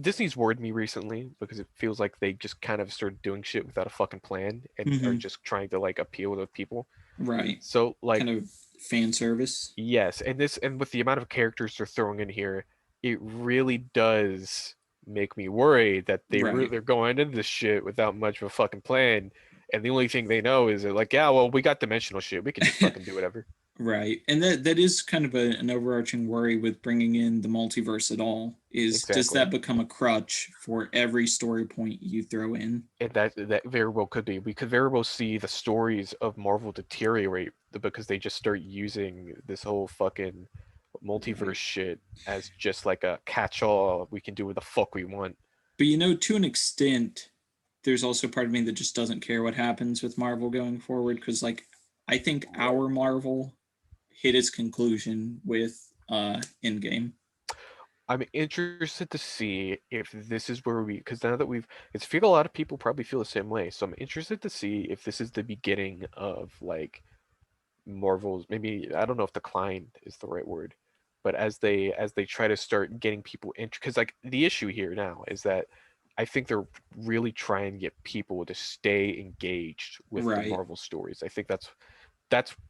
Disney's worried me recently because it feels like they just kind of started doing shit without a fucking plan and are Mm-hmm. just trying to like appeal to people. Right. So Kind like of fan service. yes, and with the amount of characters they're throwing in here, it really does make me worried that Right. they're going into this shit without much of a fucking plan, and the only thing they know is that like, yeah, well, we got dimensional shit, we can just fucking do whatever. Right. And that is kind of an overarching worry with bringing in the multiverse at all is does Exactly. that become a crutch for every story point you throw in? And that very well could be. We could very well see the stories of Marvel deteriorate because they just start using this whole fucking multiverse Right. shit as just like a catch-all. We can do what the fuck we want. But to an extent, there's also part of me that just doesn't care what happens with Marvel going forward because like I think Right. our Marvel hit its conclusion with Endgame. I'm interested to see if this is where we, because now that we've, it's feel a lot of people probably feel the same way. So I'm interested to see if this is the beginning of like Marvel's maybe I don't know if decline is the right word, but as they try to start getting people in, because like the issue here now is that I think they're really trying to get people to stay engaged with the Right. Marvel stories. I think that's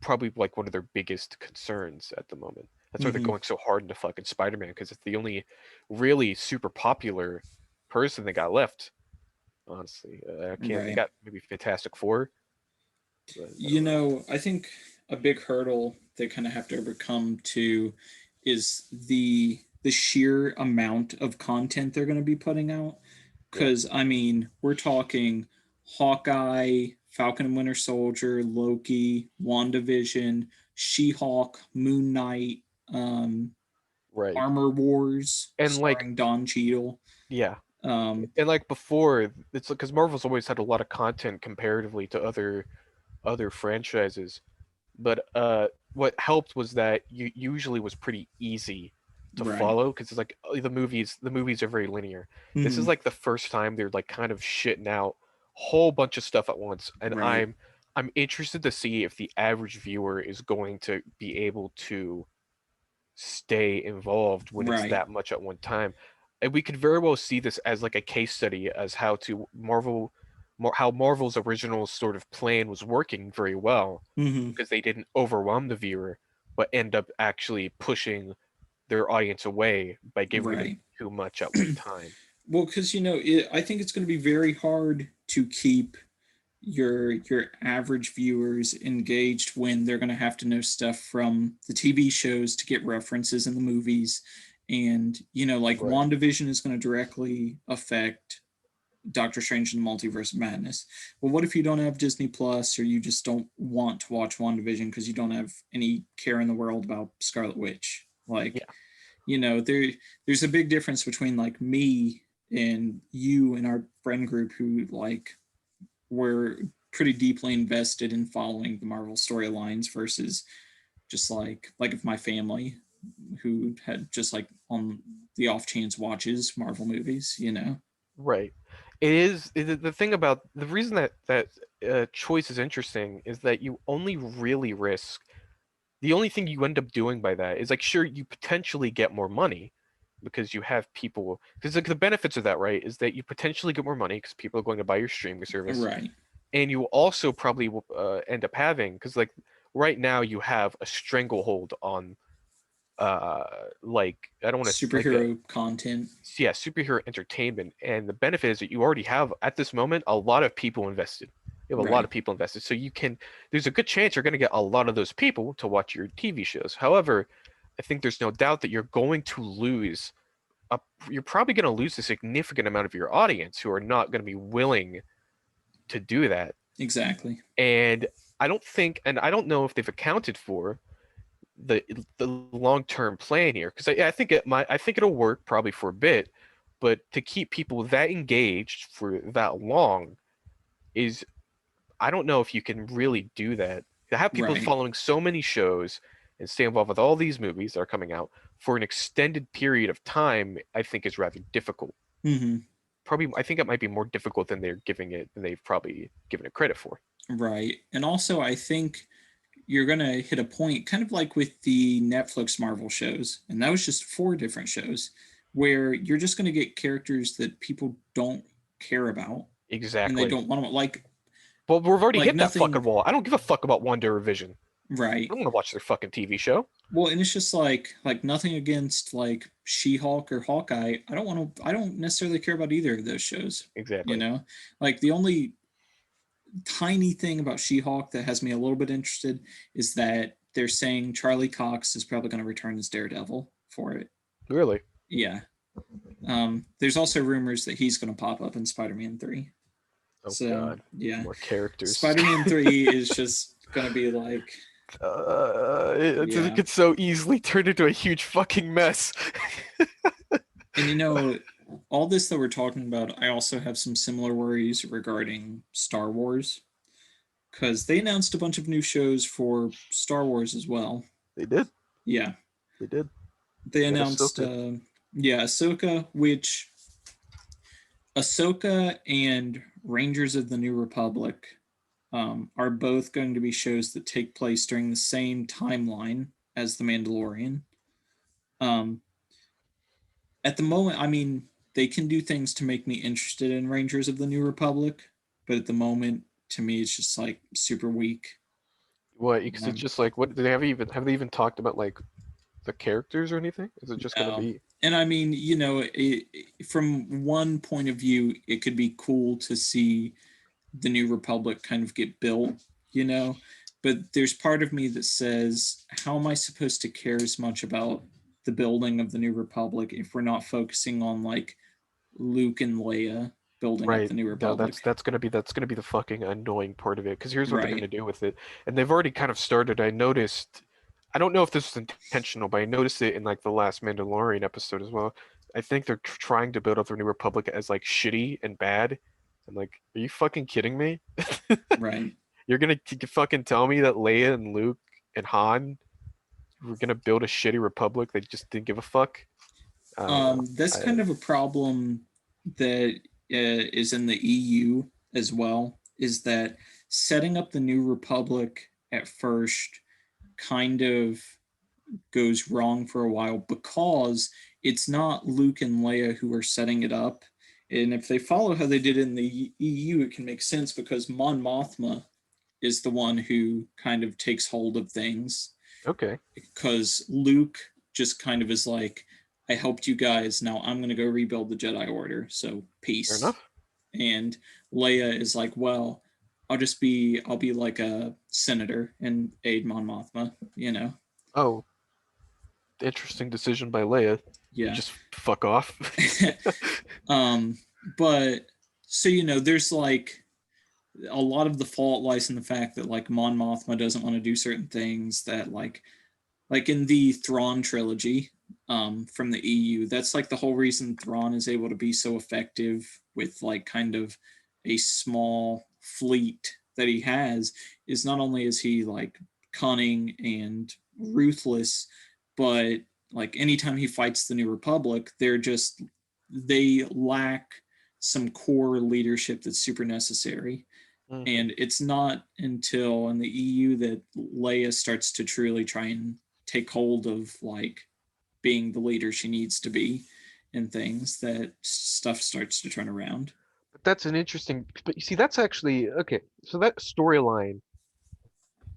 probably like one of their biggest concerns at the moment. That's why they're Mm-hmm. going so hard into fucking Spider-Man because it's the only really super popular person they got left. Honestly, I can't. They Right. got maybe Fantastic Four, but I don't know. I think a big hurdle they kind of have to overcome too is the sheer amount of content they're going to be putting out. Yeah, Because I mean, we're talking Hawkeye, Falcon and Winter Soldier, Loki, WandaVision, She-Hulk, Moon Knight, um, right. Armor Wars, And like, starring Don Cheadle. yeah, Um, and like before, it's like because Marvel's always had a lot of content comparatively to other franchises. But what helped was that you usually was pretty easy to right. follow because it's like the movies are very linear. This is Mm-hmm. like the first time they're like kind of shitting out whole bunch of stuff at once, and Right. I'm interested to see if the average viewer is going to be able to stay involved when it's Right. that much at one time. And we could very well see this as like a case study as how to how Marvel's original sort of plan was working very well Hmm. because they didn't overwhelm the viewer, but end up actually pushing their audience away by giving them Right. too much at one time. Well, because I think it's going to be very hard to keep your average viewers engaged when they're going to have to know stuff from the TV shows to get references in the movies. And, like Right. WandaVision is going to directly affect Doctor Strange and the Multiverse of Madness. Well, what if you don't have Disney Plus, or you just don't want to watch WandaVision because you don't have any care in the world about Scarlet Witch? Like, Yeah. there's a big difference between like me and you and our friend group who like were pretty deeply invested in following the Marvel storylines versus just like if my family who had just like on the off chance watches Marvel movies. Right. The thing about the reason that choice is interesting is that you only really risk the only thing you end up doing by that is like sure you potentially get more money because you have people because like the benefits of that right is that you potentially get more money because people are going to buy your streaming service Right. and you also probably will end up having because like right now you have a stranglehold on uh like I don't want to like a Superhero content. yeah superhero entertainment and the benefit is that you already have at this moment a lot of people invested. You have a lot Right. of people invested so you can there's a good chance you're going to get a lot of those people to watch your TV shows. However, I think there's no doubt that you're going to lose a, you're probably going to lose a significant amount of your audience who are not going to be willing to do that. Exactly. And I don't know if they've accounted for the the long term plan here because I think I think it'll work probably for a bit, but to keep people that engaged for that long is I don't know if you can really do that. To have people Right. following so many shows and stay involved with all these movies that are coming out for an extended period of time, I think is rather difficult. Hmm. Probably, I think it might be more difficult than they've probably given it credit for. Right. And also, I think you're going to hit a point, kind of like with the Netflix Marvel shows, and that was just four different shows, where you're just going to get characters that people don't care about and they Exactly. don't want to Well, we've already like hit that fucking nothing. wall. I don't give a fuck about One Division. Right. I don't want to watch their fucking TV show. Well, and it's just like nothing against like She-Hulk or Hawkeye. I don't necessarily care about either of those shows. You Exactly. know? Like the only tiny thing about She-Hulk that has me a little bit interested is that they're saying Charlie Cox is probably going to return as Daredevil for it. Really. Yeah. There's also rumors that he's going to pop up in Spider-Man 3. Oh So, God. yeah. More characters. Spider-Man 3 is just going to be like, It yeah. could so easily turn into a huge fucking mess. And all this that we're talking about, I also have some similar worries regarding Star Wars because they announced a bunch of new shows for Star Wars as well. They did. Yeah, They did. they They had announced, Ahsoka. yeah, Ahsoka, which Ahsoka and Rangers of the New Republic are both going to be shows that take place during the same timeline as The Mandalorian. Um, at the moment, I mean, they can do things to make me interested in Rangers of the New Republic, but at the moment, to me, it's just like super weak. What? Because it's Um, just like, what? Do they have they even talked about like the characters or anything? Is it just gonna no. be And I mean, from one point of view, it could be cool to see the New Republic kind of get built, you know? But there's part of me that says, how am I supposed to care as much about the building of the New Republic if we're not focusing on like Luke and Leia building up right? the New No, Republic? that's gonna be the fucking annoying part of it. Because here's what they're gonna Right. do with it, and they've already kind of started. I noticed. I don't know if this was intentional, but I noticed it in like the last Mandalorian episode as well. I think they're trying to build up the New Republic as like shitty and bad. I'm like, are you fucking kidding me? Right. You're gonna fucking tell me that Leia and Luke and Han were gonna build a shitty republic that just didn't give a fuck? I don't know. That's kind of a problem that is in the EU as well. Is that setting up the New Republic at first kind of goes wrong for a while because it's not Luke and Leia who are setting it up. And if they follow how they did in the EU, it can make sense because Mon Mothma is the one who kind of takes hold of things Okay, because Luke just kind of is like, I helped you guys. Now I'm going to go rebuild the Jedi Order. So fair peace. enough. And Leia is like, well, I'll be like a senator and aid Mon Mothma, you know? Oh, interesting decision by Leia. You Yeah. just fuck off. um, but so, there's like a lot of the fault lies in the fact that like Mon Mothma doesn't want to do certain things that like in the Thrawn trilogy from the EU. That's like the whole reason Thrawn is able to be so effective with like kind of a small fleet that he has is not only is he like cunning and ruthless, but like anytime he fights the New Republic, they lack some core leadership that's super necessary. Hmm. And it's not until in the EU that Leia starts to truly try and take hold of like being the leader she needs to be and things that stuff starts to turn around. But that's an interesting. But you see, that's actually okay. So that storyline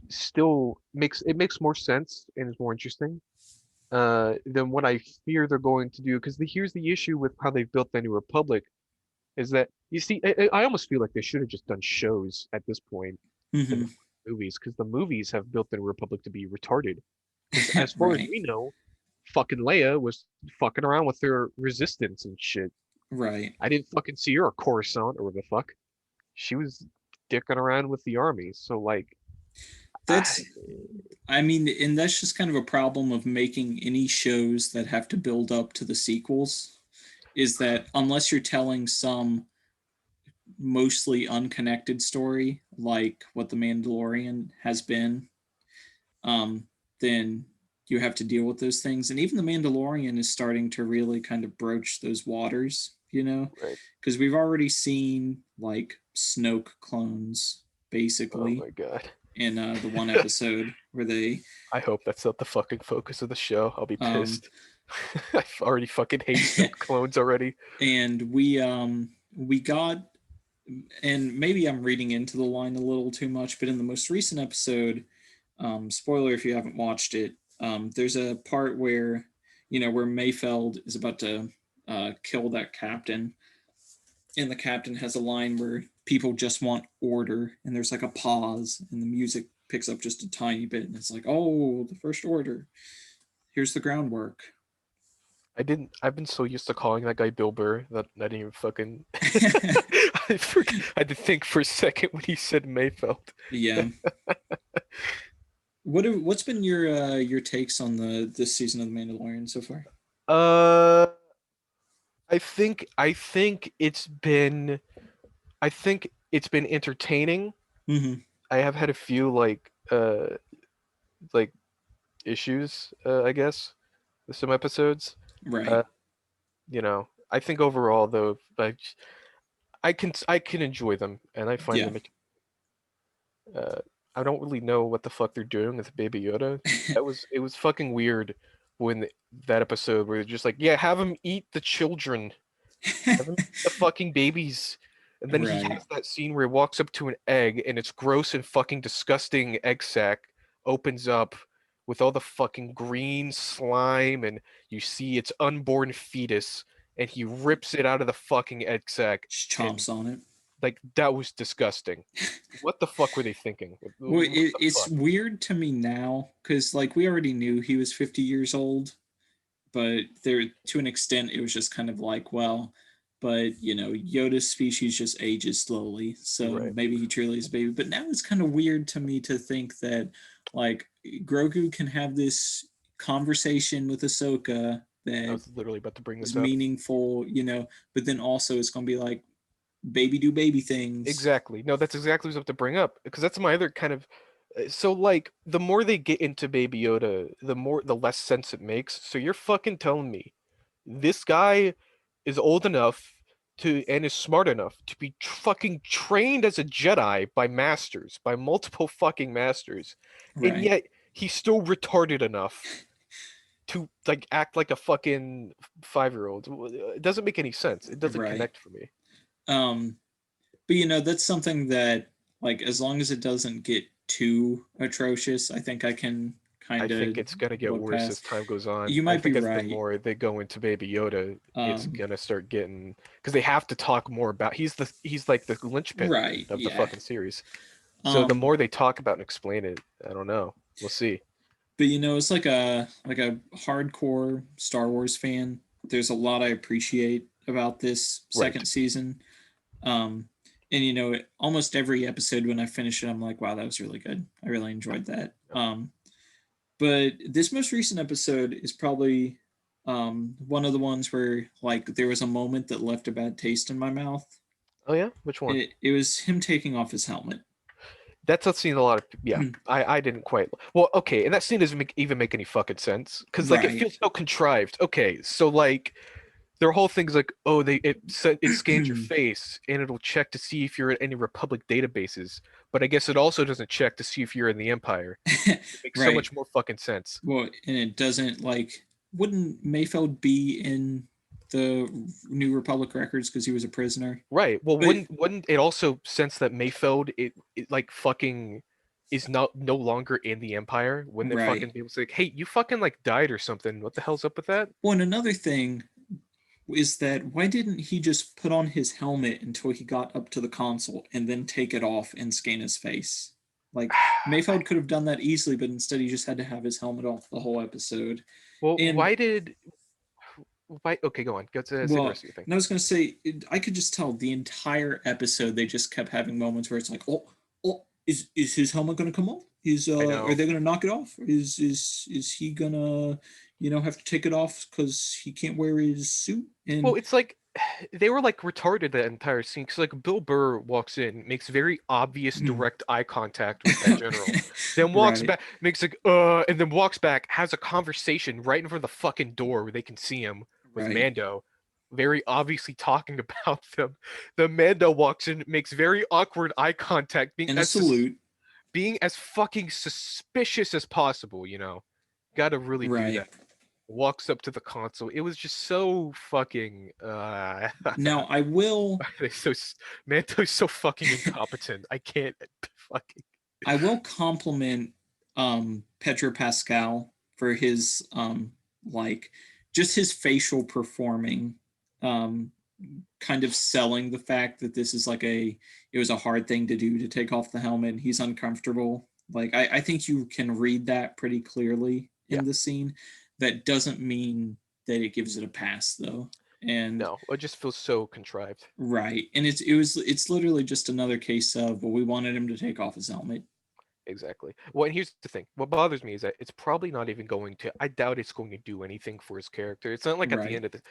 still makes more sense and is more interesting than what I fear they're going to do. Because here's the issue with how they've built the New Republic is that you see, I almost feel like they should have just done shows at this point instead Mm-hmm. of movies, because the movies have built the New Republic to be retarded. Because as far as Right. we know, fucking Leia was fucking around with her resistance and shit. Right. I didn't fucking see her or Coruscant or what the fuck. She was dicking around with the army. So like, I, That's I mean, and that's just kind of a problem of making any shows that have to build up to the sequels is that unless you're telling some mostly unconnected story like what the Mandalorian has been, um, then you have to deal with those things. And even the Mandalorian is starting to really kind of broach those waters, right. because we've already seen like Snoke clones Oh basically my God. in the one episode where they, I hope that's not the fucking focus of the show. I'll be um, pissed. I already fucking hate Snoke clones already. and we got, and maybe I'm reading into the line a little too much, but in the most recent episode, spoiler if you haven't watched it, there's a part where where Mayfeld is about to kill that captain, and the captain has a line where people just want order, and there's like a pause, and the music picks up just a tiny bit, and it's like, oh, the first order. Here's the groundwork. I've been so used to calling that guy Bill Burr that I didn't even fucking. I had to think for a second when he said Mayfeld. Yeah. What's been your takes on the this season of The Mandalorian so far? Uh, I think it's been entertaining. Mm-hmm. I have had a few like issues, I guess, with some episodes. Right. Uh, I think overall though, I can enjoy them and I find Yeah. them. Uh, I don't really know what the fuck they're doing with Baby Yoda. It was fucking weird when that episode where they're just like, yeah, have him eat the children, have him eat the fucking babies. And then he Right. has that scene where he walks up to an egg and it's gross and fucking disgusting egg sack opens up with all the fucking green slime and you see its unborn fetus and he rips it out of the fucking egg sack Just and chomps on it. like that was disgusting. What the fuck were they thinking? Well, What the it's fuck? weird to me now because like we already knew he was 50 years old, but there to an extent it was just kind of like, well, but Yoda's species just ages slowly, so Right. maybe he truly is a baby. But now it's kind of weird to me to think that like Grogu can have this conversation with Ahsoka I that was literally about to bring is this up. meaningful, but then also it's gonna be like baby do baby things. Exactly. No, that's exactly what I was about to bring up because that's my other kind of so like the more they get into Baby Yoda, the less sense it makes. So you're fucking telling me this guy is old enough to and is smart enough to be fucking trained as a Jedi by masters, by multiple fucking masters, and Right. yet he's still retarded enough to like act like a fucking 5-year-old. It doesn't make any sense. It doesn't Right. connect for me. Um, but that's something that, like, as long as it doesn't get too atrocious, I think I can I kind think of it's gonna get look worse as past. time goes on. You I might be think as the right. more they go into Baby Yoda, it's Um, gonna start getting because they have to talk more about he's like the linchpin right. of the Yeah. fucking series. So the Um, more they talk about and explain it, I don't know. We'll see. but it's like a hardcore Star Wars fan. There's a lot I appreciate about this Right. second season. Um, and almost every episode when I finish it, I'm like, wow, that was really good. I really Yeah. enjoyed that. Yeah. But this most recent episode is probably one of the ones where, like, there was a moment that left a bad taste in my mouth. Oh yeah, which one? It was him taking off his helmet. That's a scene a lot of yeah. I didn't quite well. Okay, and that scene doesn't even make any fucking sense because like it Right. feels so contrived. Okay, so like their whole thing's like, oh, it scans your face and it'll check to see if you're in any Republic databases, but I guess it also doesn't check to see if you're in the Empire. It makes so Right. much more fucking sense. Well, and it doesn't, like, wouldn't Mayfeld be in the New Republic records because he was a prisoner? Right. Well, But wouldn't it also sense that Mayfeld it like fucking is not no longer in the Empire? Wouldn't it right. fucking be able to say, hey, you fucking like died or something? What the hell's up with that? Well, and another thing is that why didn't he just put on his helmet until he got up to the console and then take it off and scan his face? Like, Mayfeld could have done that easily, but instead he just had to have his helmet off the whole episode. Well, And why? Okay, go on. Go to say the well, rest of your thing. and I was gonna say, I could just tell the entire episode they just kept having moments where it's like, oh, is his helmet gonna come off? I Are know. they gonna knock it off? Is he gonna have to take it off because he can't wear his suit? Well, And it's like they were like retarded that entire scene because like Bill Burr walks in, makes very obvious direct eye contact with that general, then walks right, back, makes like and then walks back, has a conversation right in front of the fucking door where they can see him with right, Mando, very obviously talking about them. The Mando walks in, makes very awkward eye contact, and a salute. being as fucking suspicious as possible. Gotta really do Right. that. Walks up to the console. It was just so fucking Now I will they so Manto's so fucking incompetent. I can't fucking I will compliment Pedro Pascal for his like just his facial performing, um kind of selling the fact that this is like it was a hard thing to do to take off the helmet and he's uncomfortable. Like, I think you can read that pretty clearly yeah. in the scene. That doesn't mean that it gives it a pass though. And No, it just feels so contrived. right. And it's literally just another case of, well, we wanted him to take off his helmet. Exactly. Well, and here's the thing. What bothers me is that it's probably not even going to. I doubt it's going to do anything for his character. It's not like at the Right. end of the.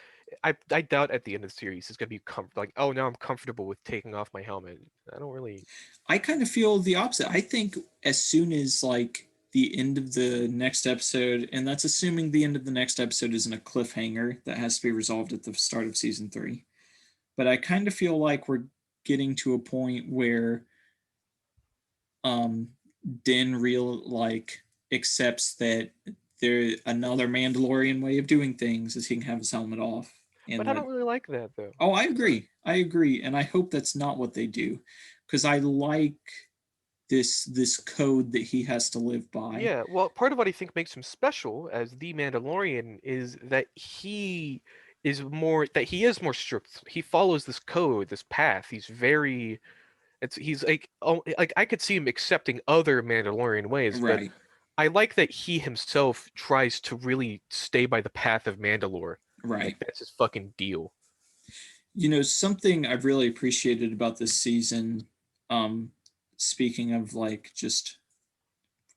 I doubt at the end of the series it's gonna be like, oh, now I'm comfortable with taking off my helmet. I don't really. I kind of feel the opposite. I think as soon as, like, the end of the next episode, and that's assuming the end of the next episode isn't a cliffhanger that has to be resolved at the start of season 3. But I kind of feel like we're getting to a point where um Din real like accepts that there another Mandalorian way of doing things is he can have his helmet off, and But I that. don't really like that though. Oh, I I'm sorry. agree. I agree, and I hope that's not what they do, because I like this code that he has to live by. Yeah, well, part of what I think makes him special as the Mandalorian is that he is more strict. He follows this code, this path. He's like like I could see him accepting other Mandalorian ways, but Right, I like that he himself tries to really stay by the path of Mandalore. right. Like that's his fucking deal. Something I've really appreciated about this season, um, speaking of, like, just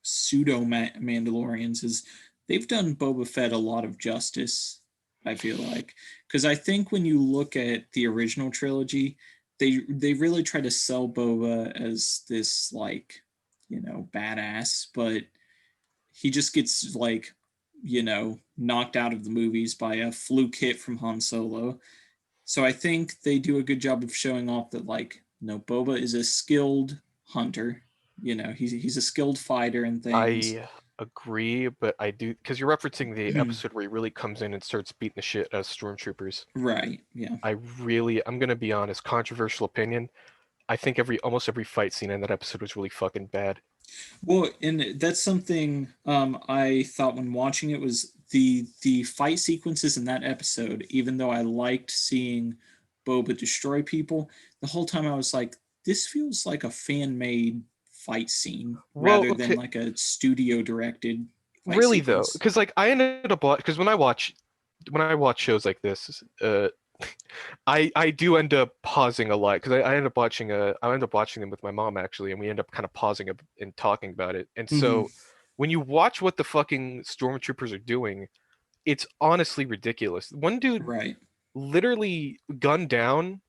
pseudo Mandalorians, is they've done Boba Fett a lot of justice. I feel like, because I think when you look at the original trilogy, they really try to sell Boba as this, like, badass, but he just gets, like, knocked out of the movies by a fluke hit from Han Solo. So I think they do a good job of showing off that like no, Boba is a skilled hunter. He's a skilled fighter and things. I agree, but I do because you're referencing the episode where he really comes in and starts beating the shit out of stormtroopers. Right. Yeah. I'm gonna be honest, controversial opinion. I think almost every fight scene in that episode was really fucking bad. Well, and that's something I thought when watching it was the fight sequences in that episode. Even though I liked seeing Boba destroy people, the whole time I was like, this feels like a fan made fight scene Well, rather than okay, like a studio directed fight really though, sequence. because like I ended up because when I watch shows like this, I do end up pausing a lot because I end up watching them with my mom actually, and we end up kind of pausing and talking about it. And Mm-hmm. so when you watch what the fucking stormtroopers are doing, it's honestly ridiculous. One dude Right. literally gunned down,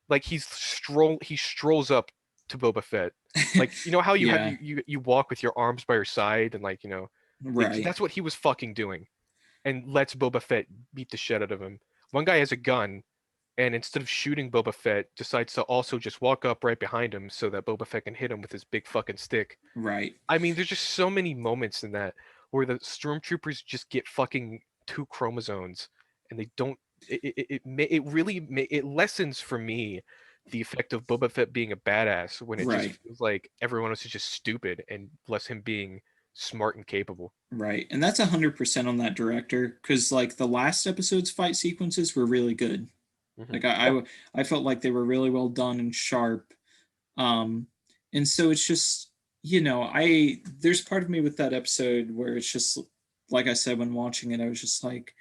like he strolls up to Boba Fett. Like you know how you have Yeah. you walk with your arms by your side and like like Right. that's what he was fucking doing, and lets Boba Fett beat the shit out of him. One guy has a gun, and instead of shooting Boba Fett, decides to also just walk up right behind him so that Boba Fett can hit him with his big fucking stick. Right. I mean, there's just so many moments in that where the stormtroopers just get fucking two chromosomes, and they don't. It really it lessens for me the effect of Boba Fett being a badass when it just Right. feels like everyone else is just stupid and less him being smart and capable. Right. And that's 100% on that director because like the last episode's fight sequences were really good. Hmm. Like Yeah, I felt like they were really well done and sharp. Um, and so it's just, I there's part of me with that episode where it's just like I said when watching it, I was just like,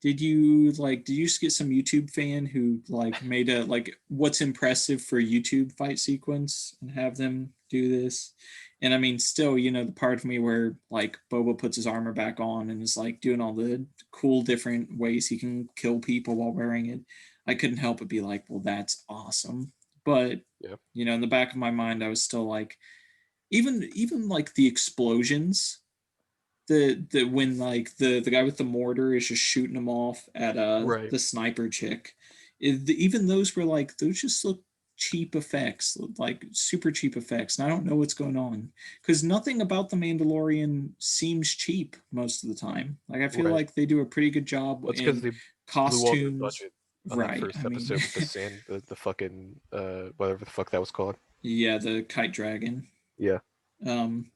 did you just get some YouTube fan who like made a like what's impressive for YouTube fight sequence and have them do this? And I mean, still, the part of me where like Boba puts his armor back on and is like doing all the cool different ways he can kill people while wearing it. I couldn't help but be like, well, that's awesome. But yeah, in the back of my mind, I was still like, even like the explosions, the when like the guy with the mortar is just shooting them off at right. the sniper chick, even those were like those just look cheap effects, like super cheap effects, and I don't know what's going on because nothing about the Mandalorian seems cheap most of the time. Like I feel Right. like they do a pretty good job Well, it's because in they blew all their costumes. budget on that Right. I first mean, episode with the fucking whatever the fuck that was called. yeah, the kite dragon. Yeah. Um,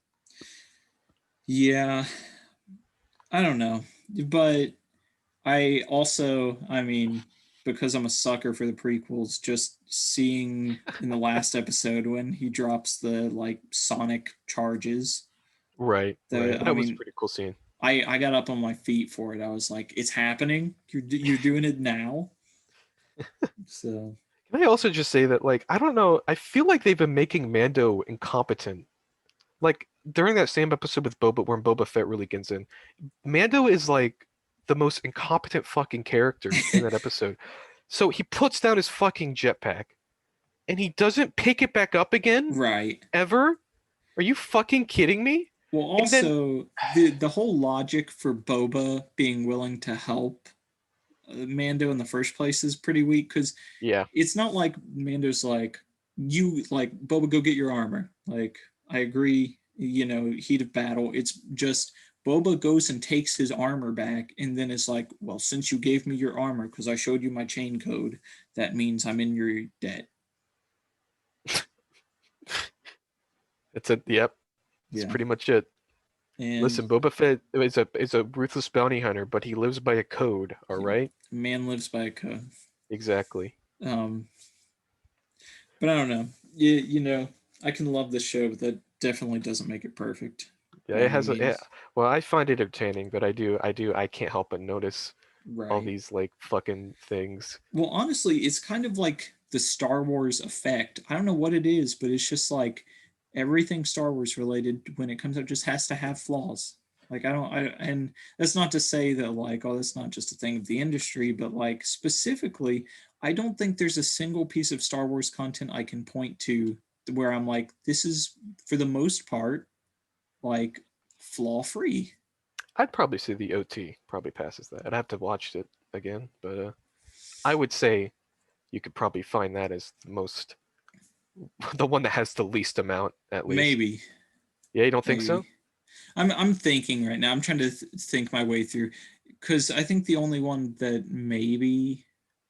yeah, I don't know, but I mean, because I'm a sucker for the prequels, just seeing in the last episode when he drops the like sonic charges, Right. Right. I That was a mean, pretty cool scene. I got up on my feet for it. I was like, it's happening. You're doing it now. So Can I also just say that like I don't know, I feel like they've been making Mando incompetent. Like during that same episode with Boba when Boba Fett really gets in, Mando is like the most incompetent fucking character in that episode. So he puts down his fucking jetpack and he doesn't pick it back up again right. ever? Are you fucking kidding me? Well, And then also the whole logic for Boba being willing to help Mando in the first place is pretty weak because yeah, it's not like Mando's like, you like Boba, go get your armor. Like, I agree, heat of battle. It's just Boba goes and takes his armor back and then it's like, well, since you gave me your armor because I showed you my chain code, that means I'm in your debt. that's it. Yep. That's Yeah. pretty much it. And Listen, Boba Fett is a ruthless bounty hunter, but he lives by a code, all yeah, right? man lives by a code. Exactly. Um, but I don't know. I can love this show, but that definitely doesn't make it perfect Yeah, by it any has means. well, I find it entertaining, but I can't help but notice all Right. these like fucking things. Well, honestly, it's kind of like the Star Wars effect. I don't know what it is, but it's just like everything Star Wars related when it comes out just has to have flaws. Like and that's not to say that like, oh, that's not just a thing of the industry, but like specifically, I don't think there's a single piece of Star Wars content I can point to where I'm like, this is for the most part like flaw free. I'd probably say the OT probably passes that. I'd have to watch it again, but I would say you could probably find that as the most, the one that has the least amount at least. Maybe, Yeah, you don't think so? maybe. I'm thinking right now. I'm trying to think my way through, because I think the only one that maybe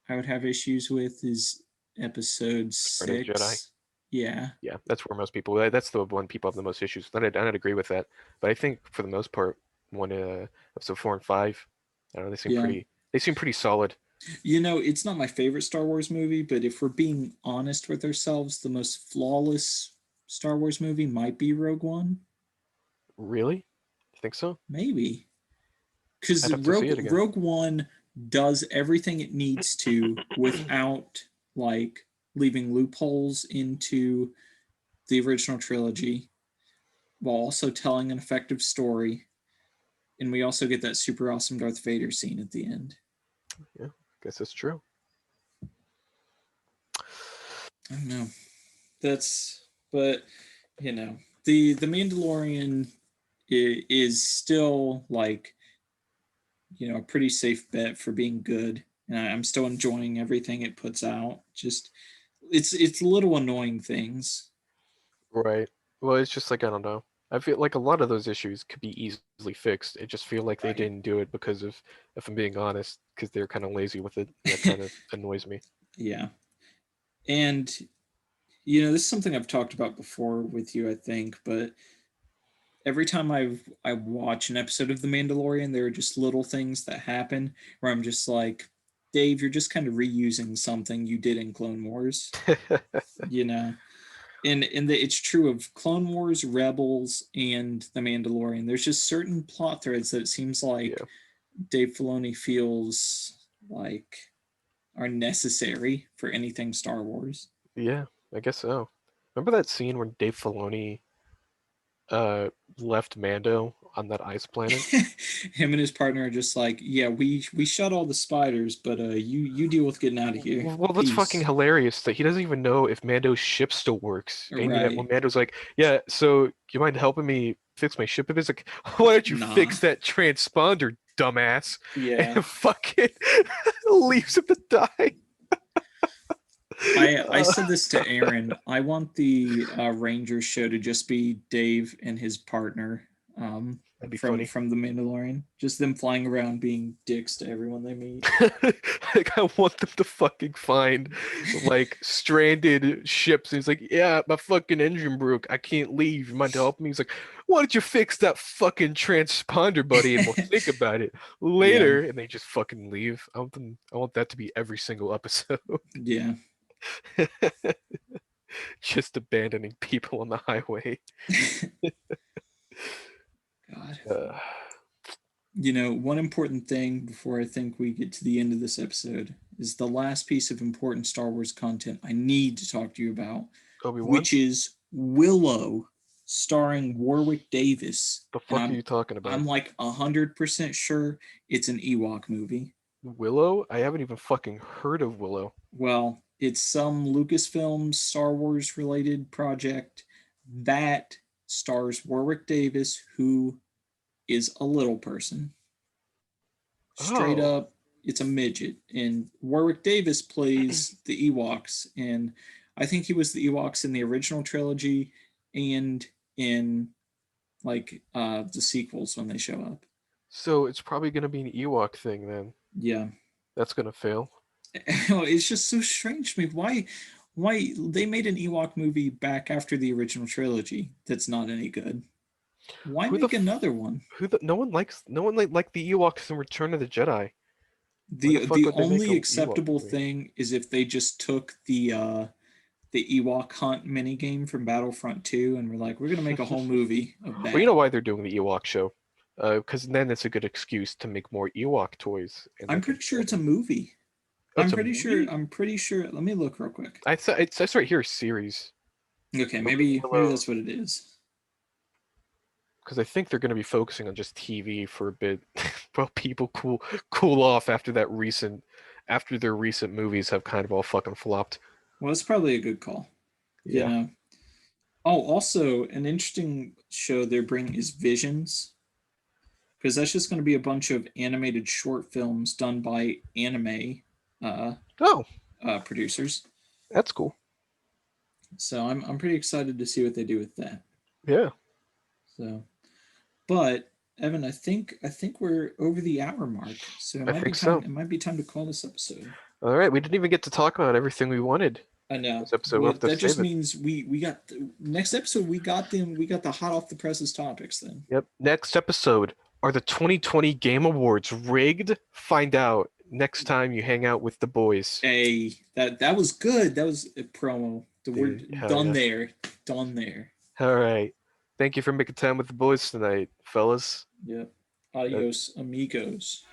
I would have issues with is episode Return of the Jedi. 6. Yeah, Yeah, that's where most people. That's the one people have the most issues with. I'd agree with that. But I think for the most part, one episode 4 and 5, I don't know, they seem yeah. pretty. They seem pretty solid. It's not my favorite Star Wars movie, but if we're being honest with ourselves, the most flawless Star Wars movie might be Rogue One. Really? You think so? Maybe. Because I'd have to see it again. Rogue One does everything it needs to without like leaving loopholes into the original trilogy, while also telling an effective story. And we also get that super awesome Darth Vader scene at the end. Yeah, guess that's true. I don't know. That's but the Mandalorian is still like a pretty safe bet for being good, and I'm still enjoying everything it puts out. Just it's little annoying things. Right. Well, it's just like I don't know. I feel like a lot of those issues could be easily fixed. It just feel like they Right. didn't do it because of, if I'm being honest, because they're kind of lazy with it, and that kind of annoys me. Yeah. And this is something I've talked about before with you, I think, but every time I watch an episode of The Mandalorian, there are just little things that happen where I'm just like, Dave, you're just kind of reusing something you did in Clone Wars, you know. It's true of Clone Wars, Rebels, and The Mandalorian. There's just certain plot threads that it seems like Yeah. Dave Filoni feels like are necessary for anything Star Wars. Yeah, I guess so. Remember that scene where Dave Filoni uh left Mando on that ice planet? Him and his partner are just like, yeah, we shot all the spiders, but you deal with getting out of here. Well, that's fucking Peace. hilarious that he doesn't even know if Mando's ship still works. And yet when Right. Mando's like, "Yeah, so you mind helping me fix my ship?" It's like, "Why don't you Nah. fix that transponder, dumbass?" Yeah. And fucking leaves him to die. I Uh, said this to Aaron. I want the Rangers show to just be Dave and his partner that'd be from funny. from the Mandalorian. Just them flying around being dicks to everyone they meet. Like I want them to fucking find like stranded ships. And he's like, "Yeah, my fucking engine broke. I can't leave. You mind to help me?" He's like, "Why don't you fix that fucking transponder, buddy, and we'll think about it Yeah. later." And they just fucking leave. I want that to be every single episode. Yeah. Just abandoning people on the highway. God. Uh, One important thing before I think we get to the end of this episode is the last piece of important Star Wars content I need to talk to you about, Obi-Wan? which is Willow, starring Warwick Davis. The And fuck are you talking I'm about? like 100% sure it's an Ewok movie. Willow? I haven't even fucking heard of Willow. Well, it's some Lucasfilm Star Wars related project that stars Warwick Davis, who is a little person. Straight Oh. up, it's a midget. And Warwick Davis plays the Ewoks. And I think he was the Ewoks in the original trilogy and in the sequels when they show up. So it's probably gonna be an Ewok thing then. Yeah. That's gonna fail. It's just so strange to me. Why they made an Ewok movie back after the original trilogy that's not any good? Why Who the make another one? no one like the Ewoks in Return of the Jedi. Why the fuck The would they make a only Ewok acceptable movie? thing is if they just took the Ewok hunt mini game from Battlefront 2 and we're like, we're gonna make a whole movie of Well, you know that. why they're doing the Ewok show, because then it's a good excuse to make more Ewok toys, and I'm that could pretty sure sell it's a them. movie. Oh, it's a movie. I'm pretty sure. Let me look real quick. It's right here, series. Okay, Open maybe Willow, that's what it is. because I think they're going to be focusing on just TV for a bit, while people cool off after their recent movies have kind of all fucking flopped. Well, it's probably a good call. You Yeah. know. Oh, also an interesting show they're bringing is Visions, because that's just going to be a bunch of animated short films done by anime uh, Oh. producers. That's cool. So I'm pretty excited to see what they do with that. Yeah, So, but Evan, I think we're over the hour mark, so it I might be think time. so. It might be time to call this episode. All right, we didn't even get to talk about everything we wanted I in know. this episode. We'll Well, have to that save just it. means we got next episode. We got them. We got the hot off the presses topics. Then. Yep. Next episode, are the 2020 Game Awards rigged? Find out next time you hang out with the boys. Hey, that was good. That was a promo. We're Dude, hell done yeah. there. Done there. All right. Thank you for making time with the boys tonight, fellas. Yep. Uh, Adios, amigos.